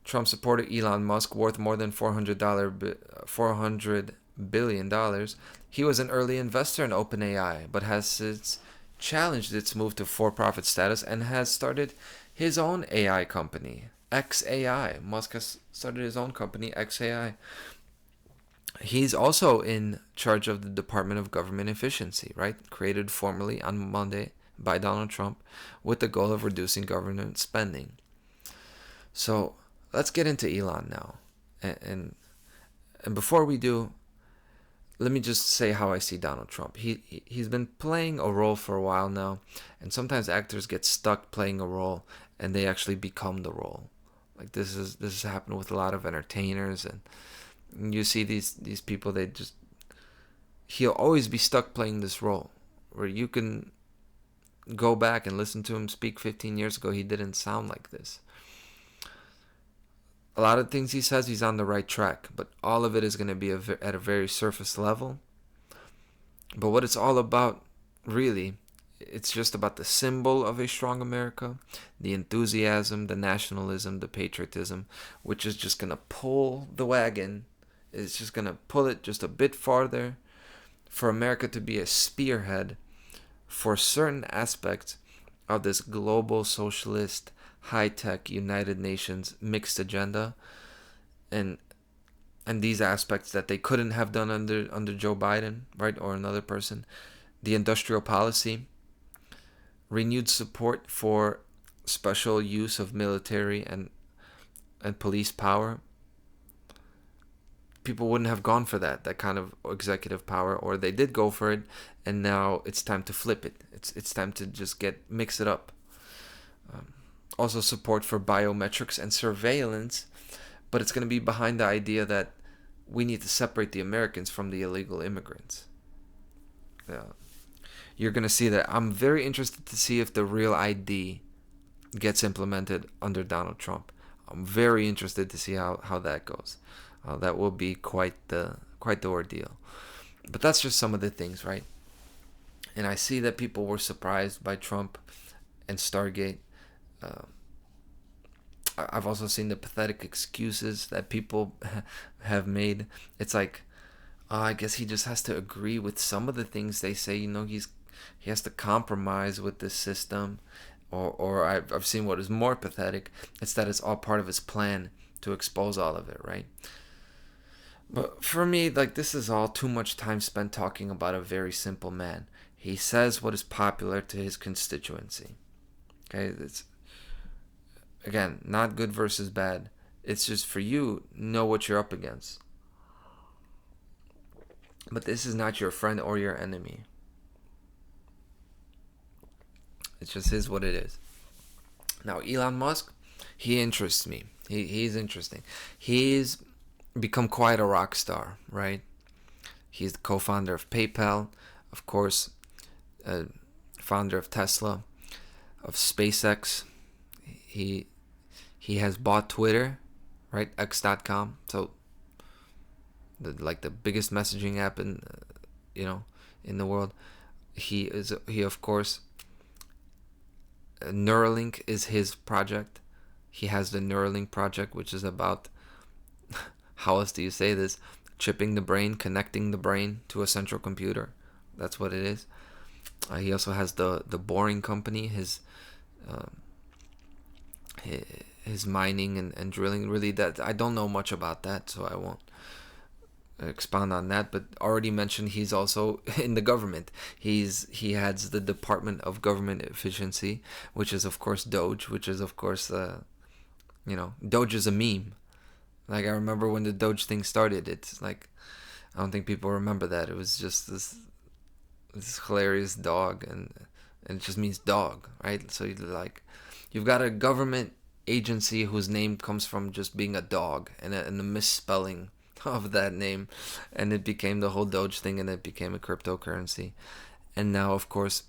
Trump supporter Elon Musk, worth more than $400 billion. He was an early investor in OpenAI, but has since challenged its move to for-profit status and has started his own AI company, XAI. Musk has started his own company, XAI. He's also in charge of the Department of Government Efficiency, right? Created formally on Monday by Donald Trump with the goal of reducing government spending. So let's get into Elon now. And before we do, let me just say how I see Donald Trump. He's been playing a role for a while now, and sometimes actors get stuck playing a role and they actually become the role. Like this has happened with a lot of entertainers, and you see these people, he'll always be stuck playing this role, where you can go back and listen to him speak 15 years ago. He didn't sound like this. A lot of things he says, he's on the right track, but all of it is going to be at a very surface level. But what it's all about, really, it's just about the symbol of a strong America, the enthusiasm, the nationalism, the patriotism, which is just going to pull the wagon. It's just going to pull it just a bit farther for America to be a spearhead for certain aspects of this global socialist, high-tech United Nations mixed agenda, and these aspects that they couldn't have done under Joe Biden, right, or another person. The industrial policy, renewed support for special use of military and police power. People wouldn't have gone for that kind of executive power, or they did go for it, and now it's time to flip it. It's time to just mix it up. Also support for biometrics and surveillance, but it's going to be behind the idea that we need to separate the Americans from the illegal immigrants. You're going to see that. I'm very interested to see if the real ID gets implemented under Donald Trump. I'm very interested to see how that goes. That will be quite the ordeal. But that's just some of the things, right? And I see that people were surprised by Trump and Stargate. I've also seen the pathetic excuses that people have made. It's like, I guess he just has to agree with some of the things they say. You know, he has to compromise with this system. Or I've seen what is more pathetic. It's that it's all part of his plan to expose all of it, right? But for me, like, this is all too much time spent talking about a very simple man. He says what is popular to his constituency. Okay, it's, again, not good versus bad. It's just for you, know what you're up against. But this is not your friend or your enemy. It just is what it is. Now, Elon Musk, he interests me. He's interesting. He's become quite a rock star, right? He's the co-founder of PayPal, of course, founder of Tesla, of SpaceX. He has bought Twitter, right? X.com. So like the biggest messaging app in in the world. He of course, Neuralink is his project. He has the Neuralink project, which is about, how else do you say this, chipping the brain, connecting the brain to a central computer. That's what it is. He also has the Boring Company, uh, his mining and drilling. Really, that I don't know much about that, so I won't expound on that. But already mentioned, he's also in the government. He heads the Department of Government Efficiency, which is of course DOGE, which is of course DOGE is a meme. Like, I remember when the DOGE thing started. It's like, I don't think people remember that. It was just this hilarious dog, and it just means dog, right? So you've got a government agency whose name comes from just being a dog, and the misspelling of that name, and it became the whole Doge thing, and it became a cryptocurrency. And now, of course,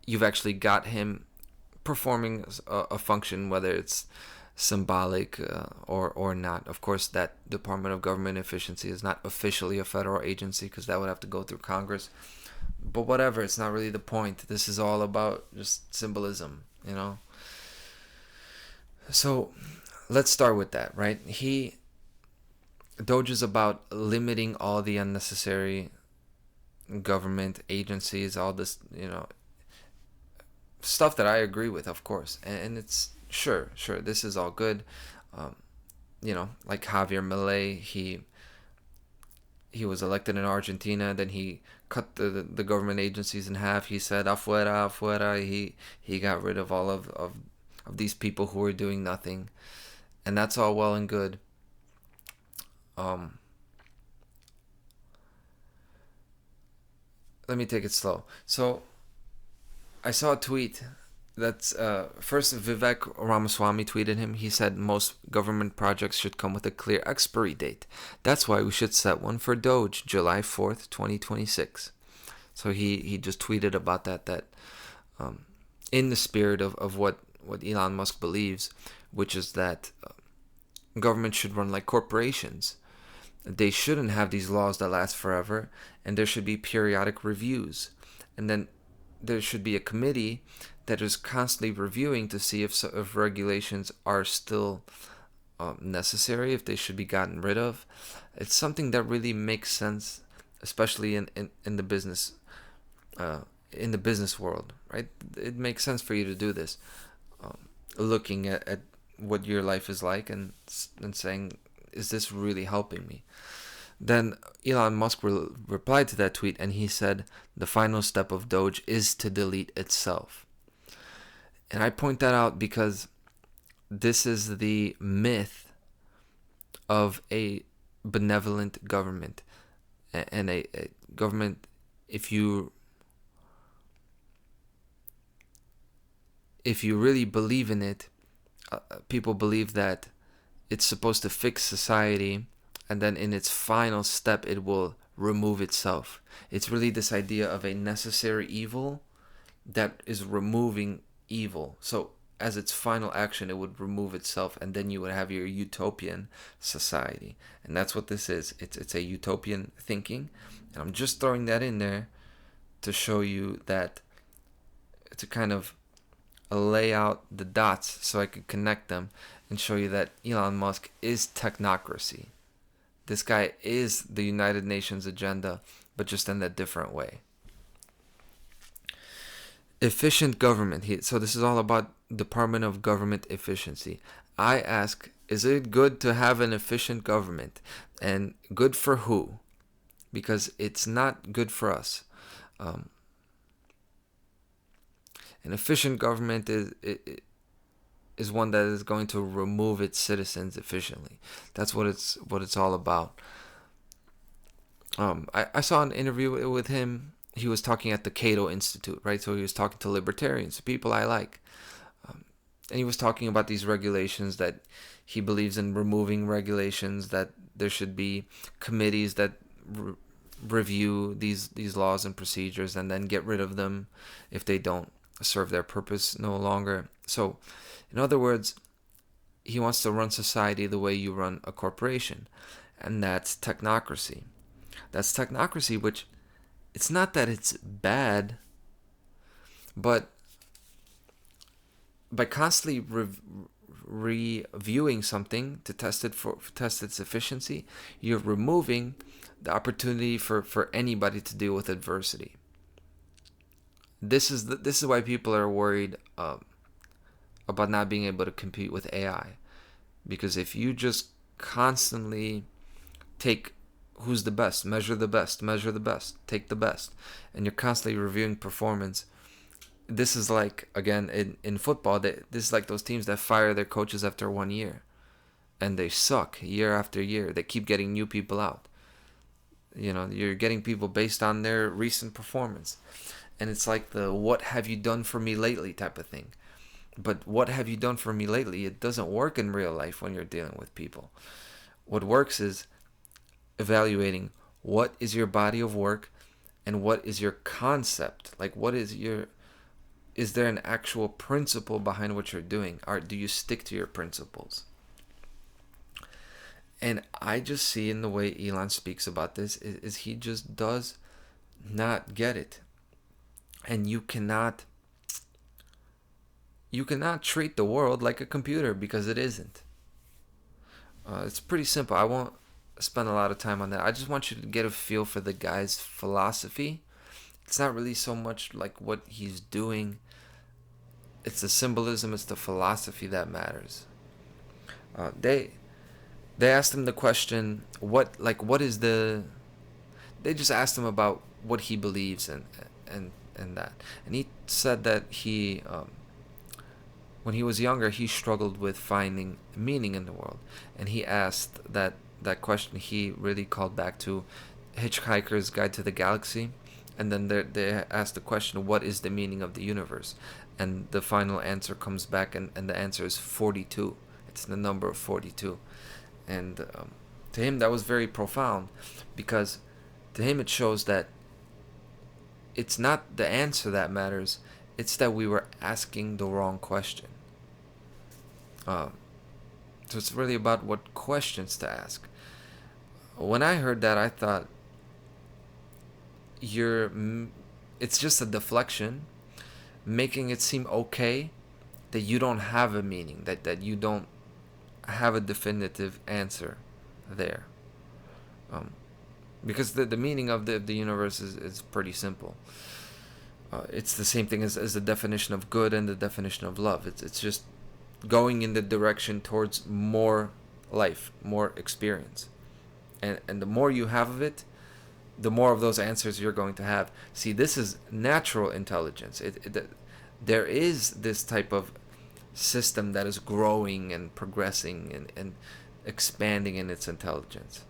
you've actually got him performing a function, whether it's symbolic or not. Of course, that Department of Government Efficiency is not officially a federal agency, because that would have to go through Congress. But whatever, it's not really the point. This is all about just symbolism, So let's start with that, right? Doge is about limiting all the unnecessary government agencies, all this, stuff that I agree with, of course. And it's sure, this is all good. Like Javier Milei, he was elected in Argentina, then he cut the government agencies in half. He said afuera, afuera. He got rid of all of these people who were doing nothing, and that's all well and good. Let me take it slow. So I saw a tweet that's first Vivek Ramaswamy tweeted him. He said most government projects should come with a clear expiry date. That's why we should set one for Doge, July 4th, 2026. So he just tweeted about that in the spirit of what Elon Musk believes, which is that government should run like corporations. They shouldn't have these laws that last forever, and there should be periodic reviews. And then there should be a committee that is constantly reviewing to see if regulations are still necessary, if they should be gotten rid of. It's something that really makes sense, especially in the business world, right? It makes sense for you to do this, looking at what your life is like and saying, is this really helping me? Then Elon Musk replied to that tweet, and he said the final step of Doge is to delete itself. And I point that out because this is the myth of a benevolent government. And a government, if you really believe in it, people believe that it's supposed to fix society, and then in its final step it will remove itself. It's really this idea of a necessary evil that is removing evil. So as its final action, it would remove itself, and then you would have your utopian society. And that's what this is. It's a utopian thinking. And I'm just throwing that in there to show you that, to kind of lay out the dots so I could connect them and show you that Elon Musk is technocracy. This guy is the United Nations agenda, but just in a different way. Efficient government. So this is all about Department of Government Efficiency. I ask, is it good to have an efficient government? And good for who? Because it's not good for us. An efficient government is one that is going to remove its citizens efficiently. That's what it's all about. I saw an interview with him. He was talking at the Cato Institute, right? So he was talking to libertarians, people I like. And he was talking about these regulations, that he believes in removing regulations, that there should be committees that review these laws and procedures and then get rid of them if they don't serve their purpose no longer. So, in other words, he wants to run society the way you run a corporation. and that's technocracy. That's technocracy, which it's not that it's bad, but by constantly reviewing something to test its efficiency, you're removing the opportunity for anybody to deal with adversity. This is why people are worried about not being able to compete with AI, because if you just constantly take who's the best, measure the best, take the best, and you're constantly reviewing performance. This is like, again, in football, this is like those teams that fire their coaches after 1 year, and they suck year after year. They keep getting new people out. You're getting people based on their recent performance, and it's like the "what have you done for me lately" type of thing. But what have you done for me lately? It doesn't work in real life when you're dealing with people. What works is evaluating what is your body of work and what is your concept. Like, is there an actual principle behind what you're doing? Or do you stick to your principles? And I just see in the way Elon speaks about this is he just does not get it. And you cannot treat the world like a computer, because it isn't. It's pretty simple. I won't spend a lot of time on that. I just want you to get a feel for the guy's philosophy. It's not really so much like what he's doing. It's the symbolism, it's the philosophy that matters. They asked him the question, what is the... They just asked him about what he believes and that. And he said that when he was younger, he struggled with finding meaning in the world. And he asked that question, he really called back to Hitchhiker's Guide to the Galaxy. And then they asked the question, what is the meaning of the universe? And the final answer comes back, and the answer is 42. It's the number of 42. And to him, that was very profound, because to him it shows that it's not the answer that matters, it's that we were asking the wrong question. So it's really about what questions to ask. When I heard that, I thought, it's just a deflection, making it seem okay that you don't have a meaning, that you don't have a definitive answer there. Because the meaning of the universe is pretty simple. It's the same thing as the definition of good and the definition of love. It's just going in the direction towards more life, more experience. And the more you have of it, the more of those answers you're going to have. See, this is natural intelligence. There is this type of system that is growing and progressing and expanding in its intelligence.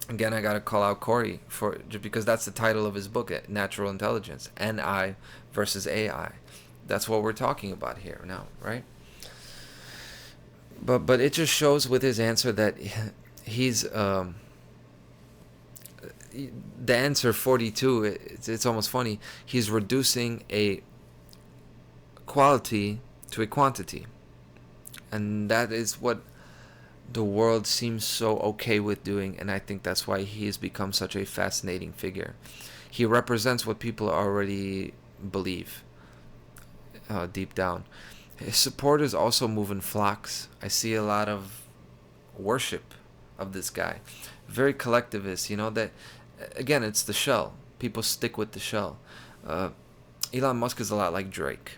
Again, I gotta call out Corey just because that's the title of his book, Natural Intelligence, NI versus AI. That's what we're talking about here now, right? But it just shows with his answer that he's the answer 42. It's almost funny. He's reducing a quality to a quantity, and that is what the world seems so okay with doing, and I think that's why he has become such a fascinating figure. He represents what people already believe deep down. His supporters also move in flocks. I see a lot of worship of this guy. Very collectivist, that, again, it's the shell. People stick with the shell. Elon Musk is a lot like Drake.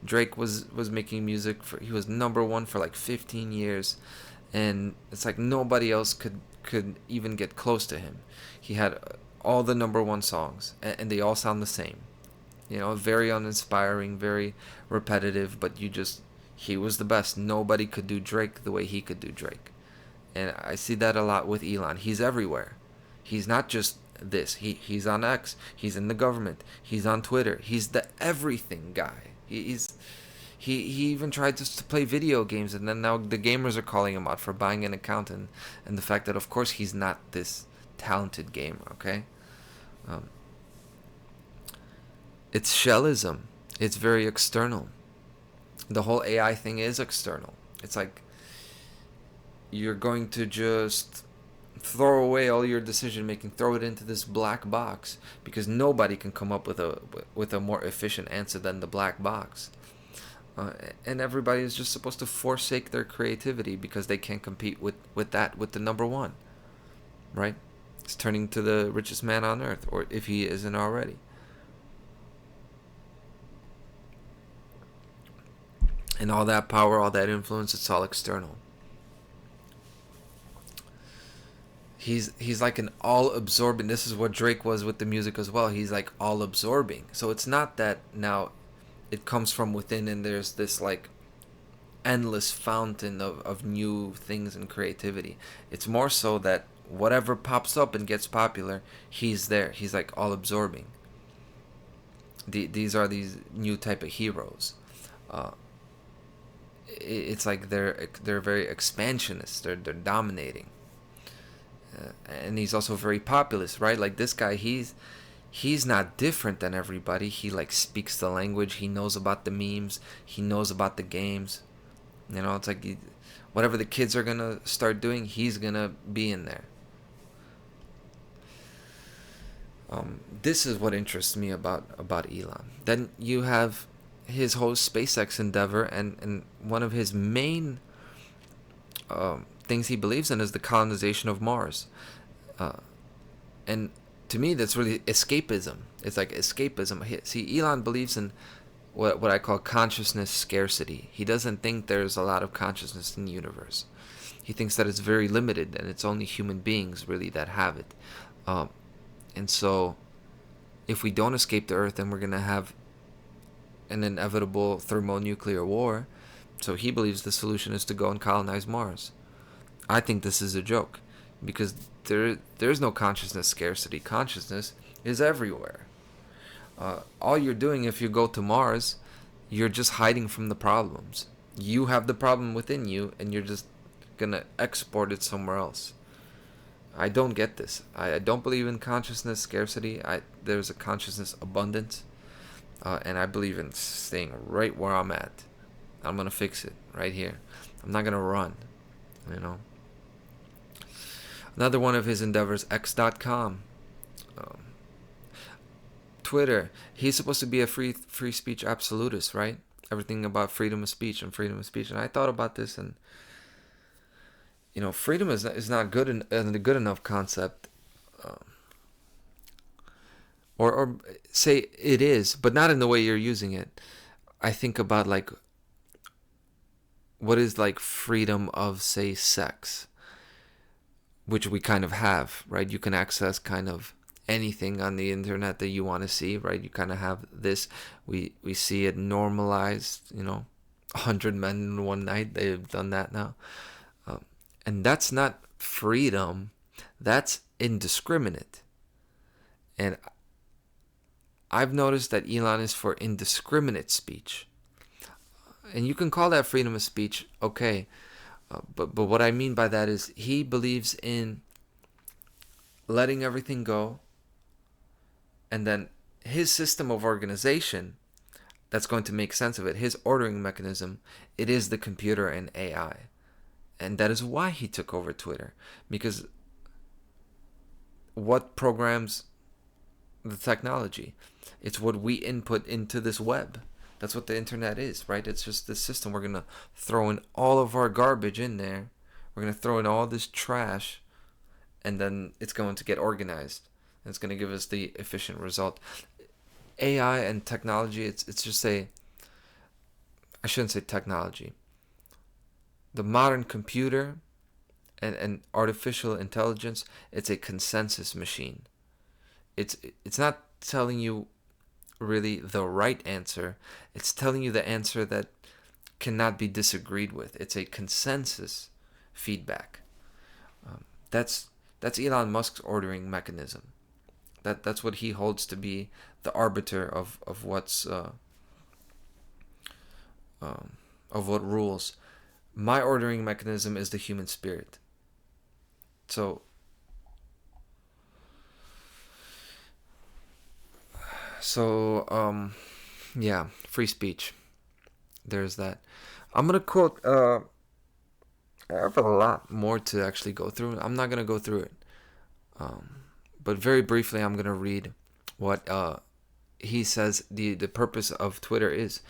Drake was making music, he was number one for like 15 years. And it's like nobody else could even get close to him. He had all the number one songs, and they all sound the same. Very uninspiring, very repetitive, but he was the best. Nobody could do Drake the way he could do Drake. And I see that a lot with Elon. He's everywhere. He's not just this. He's on X. He's in the government. He's on Twitter. He's the everything guy. He even tried to play video games, and then now the gamers are calling him out for buying an account, and the fact that, of course, he's not this talented gamer, okay? It's shell-ism. It's very external. The whole AI thing is external. It's like you're going to just throw away all your decision making, throw it into this black box, because nobody can come up with a more efficient answer than the black box. And everybody is just supposed to forsake their creativity because they can't compete with the number one, right? It's turning to the richest man on earth, or if he isn't already. And all that power, all that influence, it's all external. He's like an all-absorbing. This is what Drake was with the music as well. He's like all-absorbing. So it's not that now it comes from within and there's this like endless fountain of new things and creativity. It's more so that whatever pops up and gets popular, he's there. He's like all-absorbing. These are these new type of heroes. It's like they're very expansionist. They're dominating. And he's also very populist, right? Like this guy, he's not different than everybody. He like speaks the language. He knows about the memes. He knows about the games. You know, it's like whatever the kids are gonna start doing, he's gonna be in there. This is what interests me about Elon. Then you have his whole SpaceX endeavor, and one of his main things he believes in is the colonization of Mars. And to me, that's really escapism. It's like escapism. See, Elon believes in what I call consciousness scarcity. He doesn't think there's a lot of consciousness in the universe. He thinks that it's very limited, and it's only human beings really that have it. And so, if we don't escape the Earth, then we're gonna have an inevitable thermonuclear war. So he believes the solution is to go and colonize Mars. I think this is a joke, because there's no consciousness scarcity. Consciousness is everywhere. All you're doing if you go to Mars, you're just hiding from the problems. You have the problem within you, and you're just gonna export it somewhere else. I don't get this. I don't believe in consciousness scarcity. There's a consciousness abundance, and I believe in staying right where I'm at. I'm gonna fix it right here. I'm not gonna run, you know. Another one of his endeavors, X.com. Twitter. He's supposed to be a free speech absolutist, right? Everything about freedom of speech and freedom of speech. And I thought about this, and you know, freedom is not good a good enough concept, or say it is, but not in the way you're using it. I think about like what is like freedom of, say, sex, which we kind of have, right? You can access kind of anything on the internet that you want to see, right? You kind of have this. We see it normalized, you know, 100 men in one night. They've done that now. And that's not freedom. That's indiscriminate. And I've noticed that Elon is for indiscriminate speech. And you can call that freedom of speech, okay. But what I mean by that is he believes in letting everything go, and then his system of organization that's going to make sense of it, his ordering mechanism, it is the computer and AI. And that is why he took over Twitter. Because what programs the technology? It's what we input into this web. That's what the internet is, right? It's just this system. We're going to throw in all of our garbage in there. We're going to throw in all this trash, and then it's going to get organized. And it's going to give us the efficient result. AI and technology, it's just I shouldn't say technology. The modern computer and artificial intelligence, it's a consensus machine. It's not telling you really the right answer. It's telling you the answer that cannot be disagreed with. It's a consensus feedback. That's Elon Musk's ordering mechanism. That's what he holds to be the arbiter of what's of what rules. My ordering mechanism is the human spirit. So yeah, free speech. There's that. I'm gonna quote I have a lot more to actually go through. I'm not gonna go through it, but very briefly, I'm gonna read what he says the purpose of Twitter is.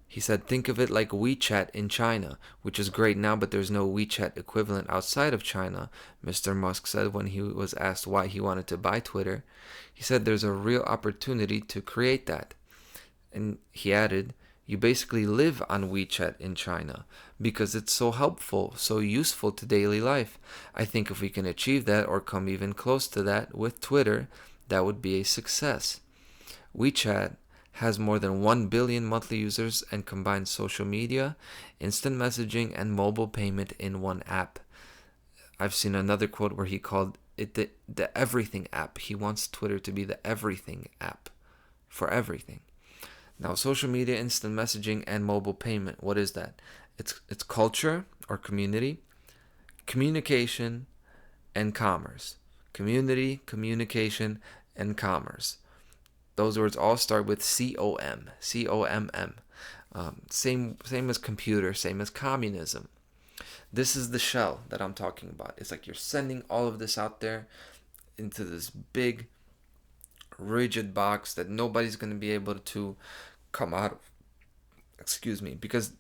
He said, think of it like WeChat in China, which is great now, but there's no WeChat equivalent outside of China, Mr. Musk said when he was asked why he wanted to buy Twitter. He said there's a real opportunity to create that. And he added, you basically live on WeChat in China because it's so helpful, so useful to daily life. I think if we can achieve that or come even close to that with Twitter, that would be a success. WeChat has more than 1 billion monthly users and combines social media, instant messaging, and mobile payment in one app. I've seen another quote where he called it the everything app. He wants Twitter to be the everything app for everything. Now, social media, instant messaging, and mobile payment, what is that? It's culture or community, communication, and commerce. Community, communication, and commerce. Those words all start with C-O-M, C-O-M-M. Same as computer, same as communism. This is the shell that I'm talking about. It's like you're sending all of this out there into this big, rigid box that nobody's going to be able to come out of. Excuse me, because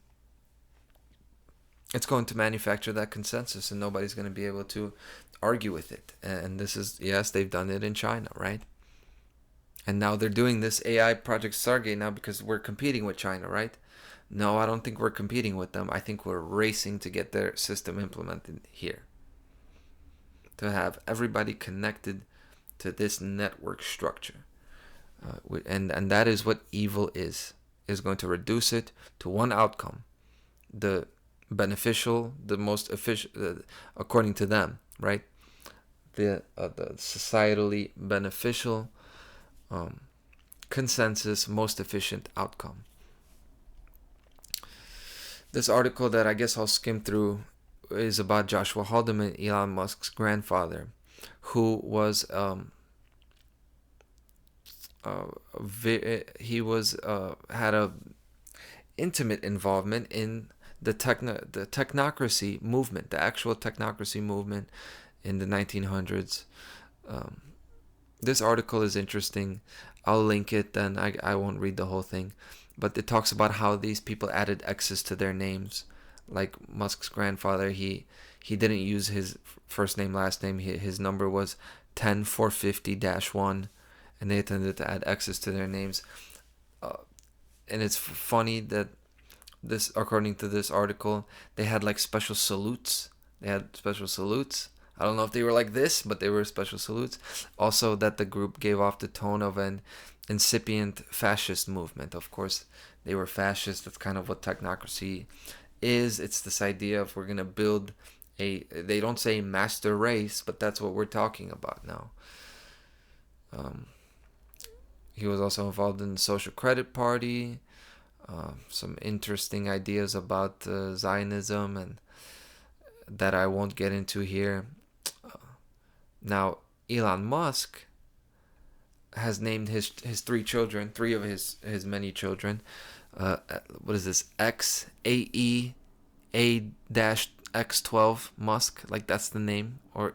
it's going to manufacture that consensus and nobody's going to be able to argue with it. And this is, yes, they've done it in China, right? And now they're doing this AI Project Stargate now because we're competing with China, right? No, I don't think we're competing with them. I think we're racing to get their system implemented here. To have everybody connected to this network structure. And that is what evil is going to reduce it to one outcome. The beneficial, the most efficient, according to them, right? The societally beneficial, consensus, most efficient outcome. This article that I guess I'll skim through is about Joshua Haldeman, Elon Musk's grandfather, who was had a intimate involvement in the technocracy movement, the actual technocracy movement in the 1900s. This article is interesting. I'll link it, then I won't read the whole thing. But it talks about how these people added X's to their names. Like Musk's grandfather, he didn't use his first name, last name. His number was 10450-1, and they tended to add X's to their names. And it's funny that this, according to this article, they had like special salutes. I don't know if they were like this, but they were special salutes. Also, that the group gave off the tone of an incipient fascist movement. Of course, they were fascist. That's kind of what technocracy is. It's this idea of we're going to build they don't say master race, but that's what we're talking about now. He was also involved in the Social Credit Party. Some interesting ideas about Zionism and that I won't get into here. Now, Elon Musk has named his three of his many children. What is this? X-A-E-A-X-12 Musk. Like, that's the name. Or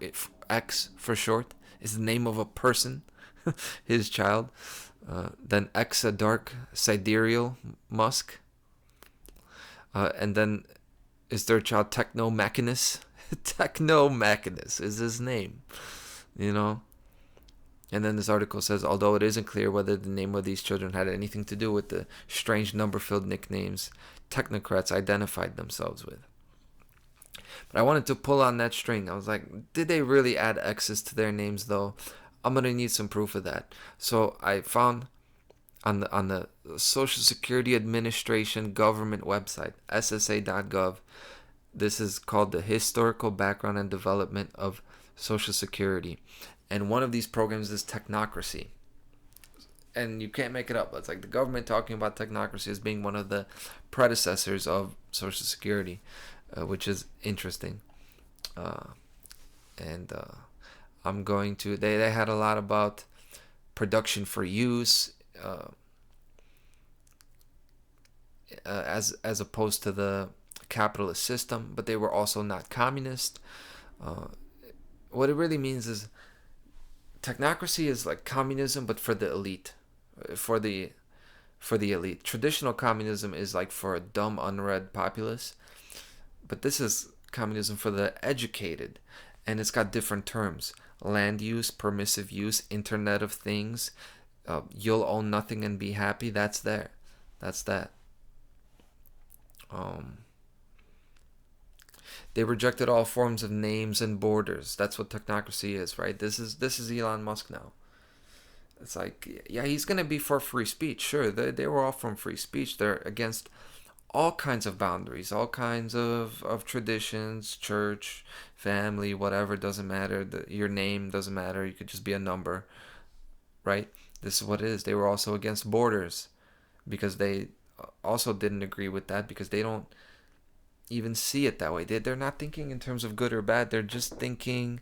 X for short is the name of a person. His child. Then Exadark Sidereal Musk. And then is their child Technomachinus. Technomachinus is his name. You know? And then this article says, although it isn't clear whether the name of these children had anything to do with the strange number-filled nicknames technocrats identified themselves with. But I wanted to pull on that string. I was like, did they really add X's to their names, though? I'm going to need some proof of that. So I found on the Social Security Administration government website, ssa.gov, this is called the Historical Background and Development of Social Security. And one of these programs is technocracy. And you can't make it up. It's like the government talking about technocracy as being one of the predecessors of Social Security, which is interesting. I'm going to... They had a lot about production for use as opposed to the capitalist system, but they were also not communist. What it really means is technocracy is like communism, but for the elite, for the elite. Traditional communism is like for a dumb, unread populace, but this is communism for the educated, and it's got different terms: land use, permissive use, Internet of Things. You'll own nothing and be happy. That's there. That's that. They rejected all forms of names and borders. That's what technocracy is, right? This is Elon Musk now. It's like, yeah, he's gonna be for free speech. Sure, they were all from free speech. They're against all kinds of boundaries, all kinds of traditions, church, family, whatever, doesn't matter. Your name doesn't matter. You could just be a number, right? This is what it is. They were also against borders because they also didn't agree with that, because they don't even see it that way. They're not thinking in terms of good or bad. They're just thinking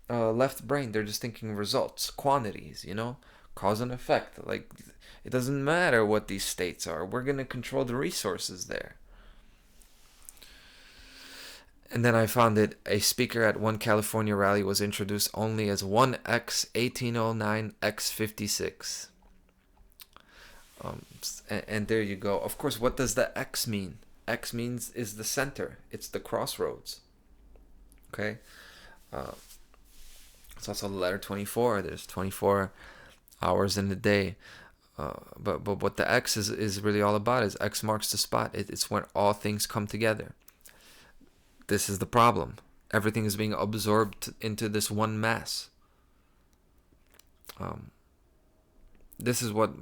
left brain. They're just thinking results, quantities, cause and effect. Like, it doesn't matter what these states are. We're going to control the resources there. And then I found that a speaker at one California rally was introduced only as 1X1809X56. And there you go. Of course, what does the X mean? X means is the center. It's the crossroads. Okay? It's also the letter 24. There's 24 hours in the day. But what the X is really all about is X marks the spot. It's when all things come together. This is the problem. Everything is being absorbed into this one mass. This is what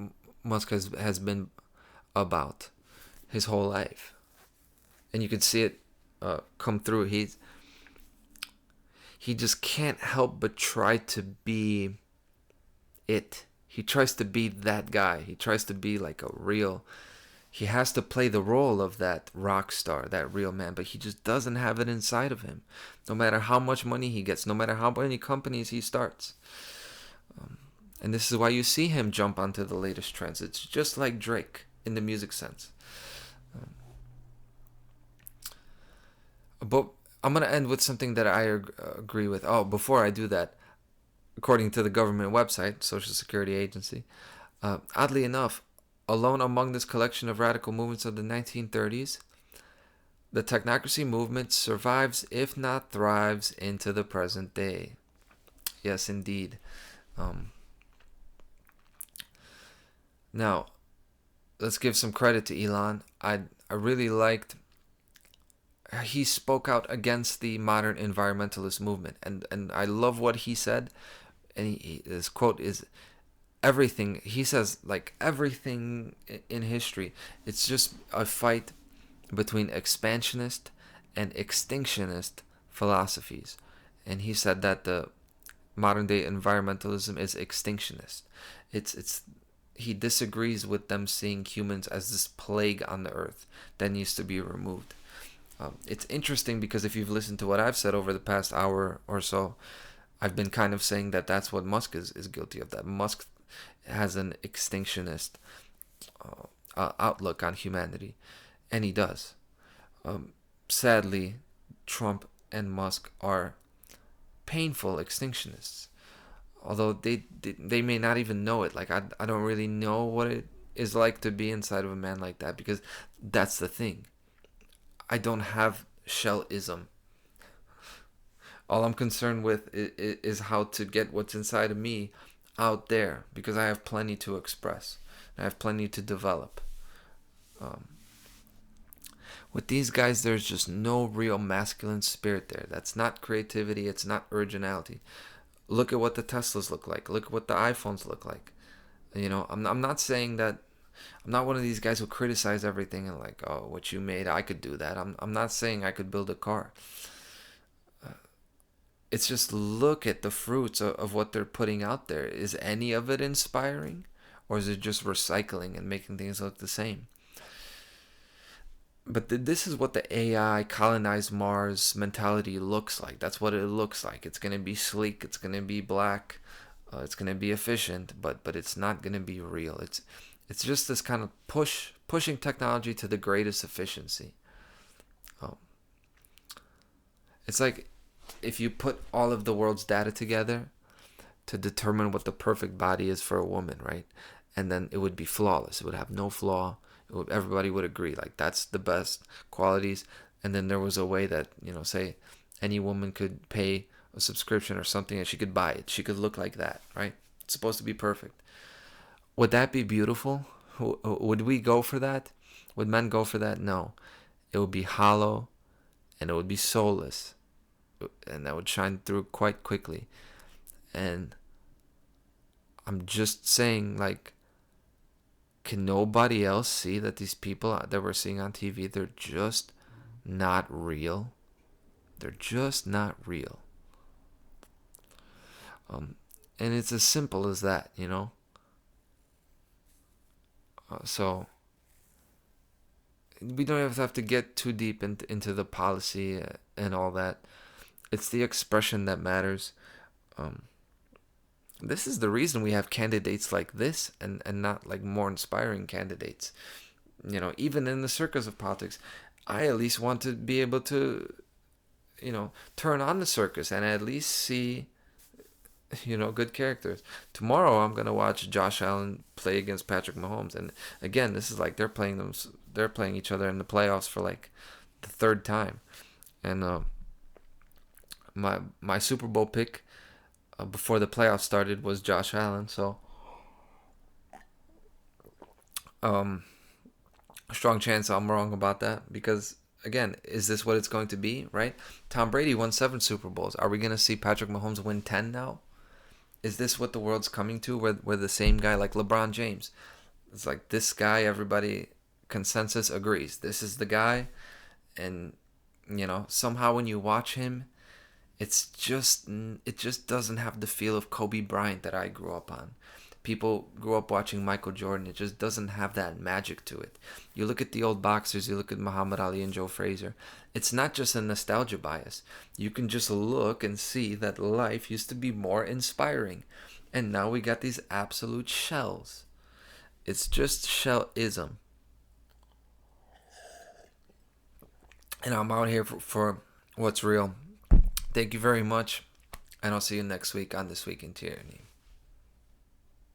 Musk has been about his whole life. And you can see it come through. He just can't help but try to be it. He tries to be that guy. He tries to be like a real... He has to play the role of that rock star, that real man, but he just doesn't have it inside of him. No matter how much money he gets, no matter how many companies he starts. And this is why you see him jump onto the latest trends. It's just like Drake in the music sense. But I'm going to end with something that I agree with. Oh, before I do that, according to the government website, Social Security Agency, oddly enough, alone among this collection of radical movements of the 1930s, the technocracy movement survives, if not thrives, into the present day. Yes, indeed. Now, let's give some credit to Elon. I really liked... He spoke out against the modern environmentalist movement, and I love what he said. And his quote is, everything, he says, like everything in history, it's just a fight between expansionist and extinctionist philosophies. And he said that the modern day environmentalism is extinctionist. He disagrees with them seeing humans as this plague on the earth that needs to be removed. It's interesting because if you've listened to what I've said over the past hour or so, I've been kind of saying that that's what Musk is guilty of. That Musk has an extinctionist outlook on humanity, and he does. Sadly, Trump and Musk are painful extinctionists, although they may not even know it. Like, I don't really know what it is like to be inside of a man like that, because that's the thing. I don't have shell-ism. All I'm concerned with is how to get what's inside of me out there, because I have plenty to express. I have plenty to develop. With these guys, there's just no real masculine spirit there. That's not creativity. It's not originality. Look at what the Teslas look like. Look at what the iPhones look like. I'm not saying that. I'm not one of these guys who criticize everything and like, oh, what you made, I could do that. I'm not saying I could build a car. It's just look at the fruits of what they're putting out there. Is any of it inspiring? Or is it just recycling and making things look the same? But this is what the AI colonized Mars mentality looks like. That's what it looks like. It's going to be sleek. It's going to be black. It's going to be efficient. But it's not going to be real. It's just this kind of pushing technology to the greatest efficiency. It's like if you put all of the world's data together to determine what the perfect body is for a woman, right? And then it would be flawless. It would have no flaw. Everybody would agree, like, that's the best qualities. And then there was a way that, say any woman could pay a subscription or something and she could buy it. She could look like that, right? It's supposed to be perfect. Would that be beautiful? Would we go for that? Would men go for that? No. It would be hollow and it would be soulless. And that would shine through quite quickly. And I'm just saying, like, can nobody else see that these people that we're seeing on TV, they're just not real? They're just not real. And it's as simple as that, So we don't have to get too deep into the policy and all that. It's the expression that matters. This is the reason we have candidates like this and not like more inspiring candidates. Even in the circus of politics, I at least want to be able to, turn on the circus and at least see, good characters. Tomorrow I'm gonna watch Josh Allen play against Patrick Mahomes, and again, this is like they're playing each other in the playoffs for like the third time, and my Super Bowl pick before the playoffs started was Josh Allen. So strong chance I'm wrong about that, because again, is this what it's going to be, right? Tom Brady won 7 Super Bowls. Are we going to see Patrick Mahomes win 10 now? Is this what the world's coming to, where the same guy, like LeBron James, it's like this guy, everybody consensus agrees this is the guy, and somehow when you watch him, it just doesn't have the feel of Kobe Bryant that I grew up on. People grew up watching Michael Jordan. It just doesn't have that magic to it. You look at the old boxers, you look at Muhammad Ali and Joe Frazier. It's not just a nostalgia bias. You can just look and see that life used to be more inspiring. And now we got these absolute shells. It's just shell-ism. And I'm out here for what's real. Thank you very much. And I'll see you next week on This Week in Tyranny.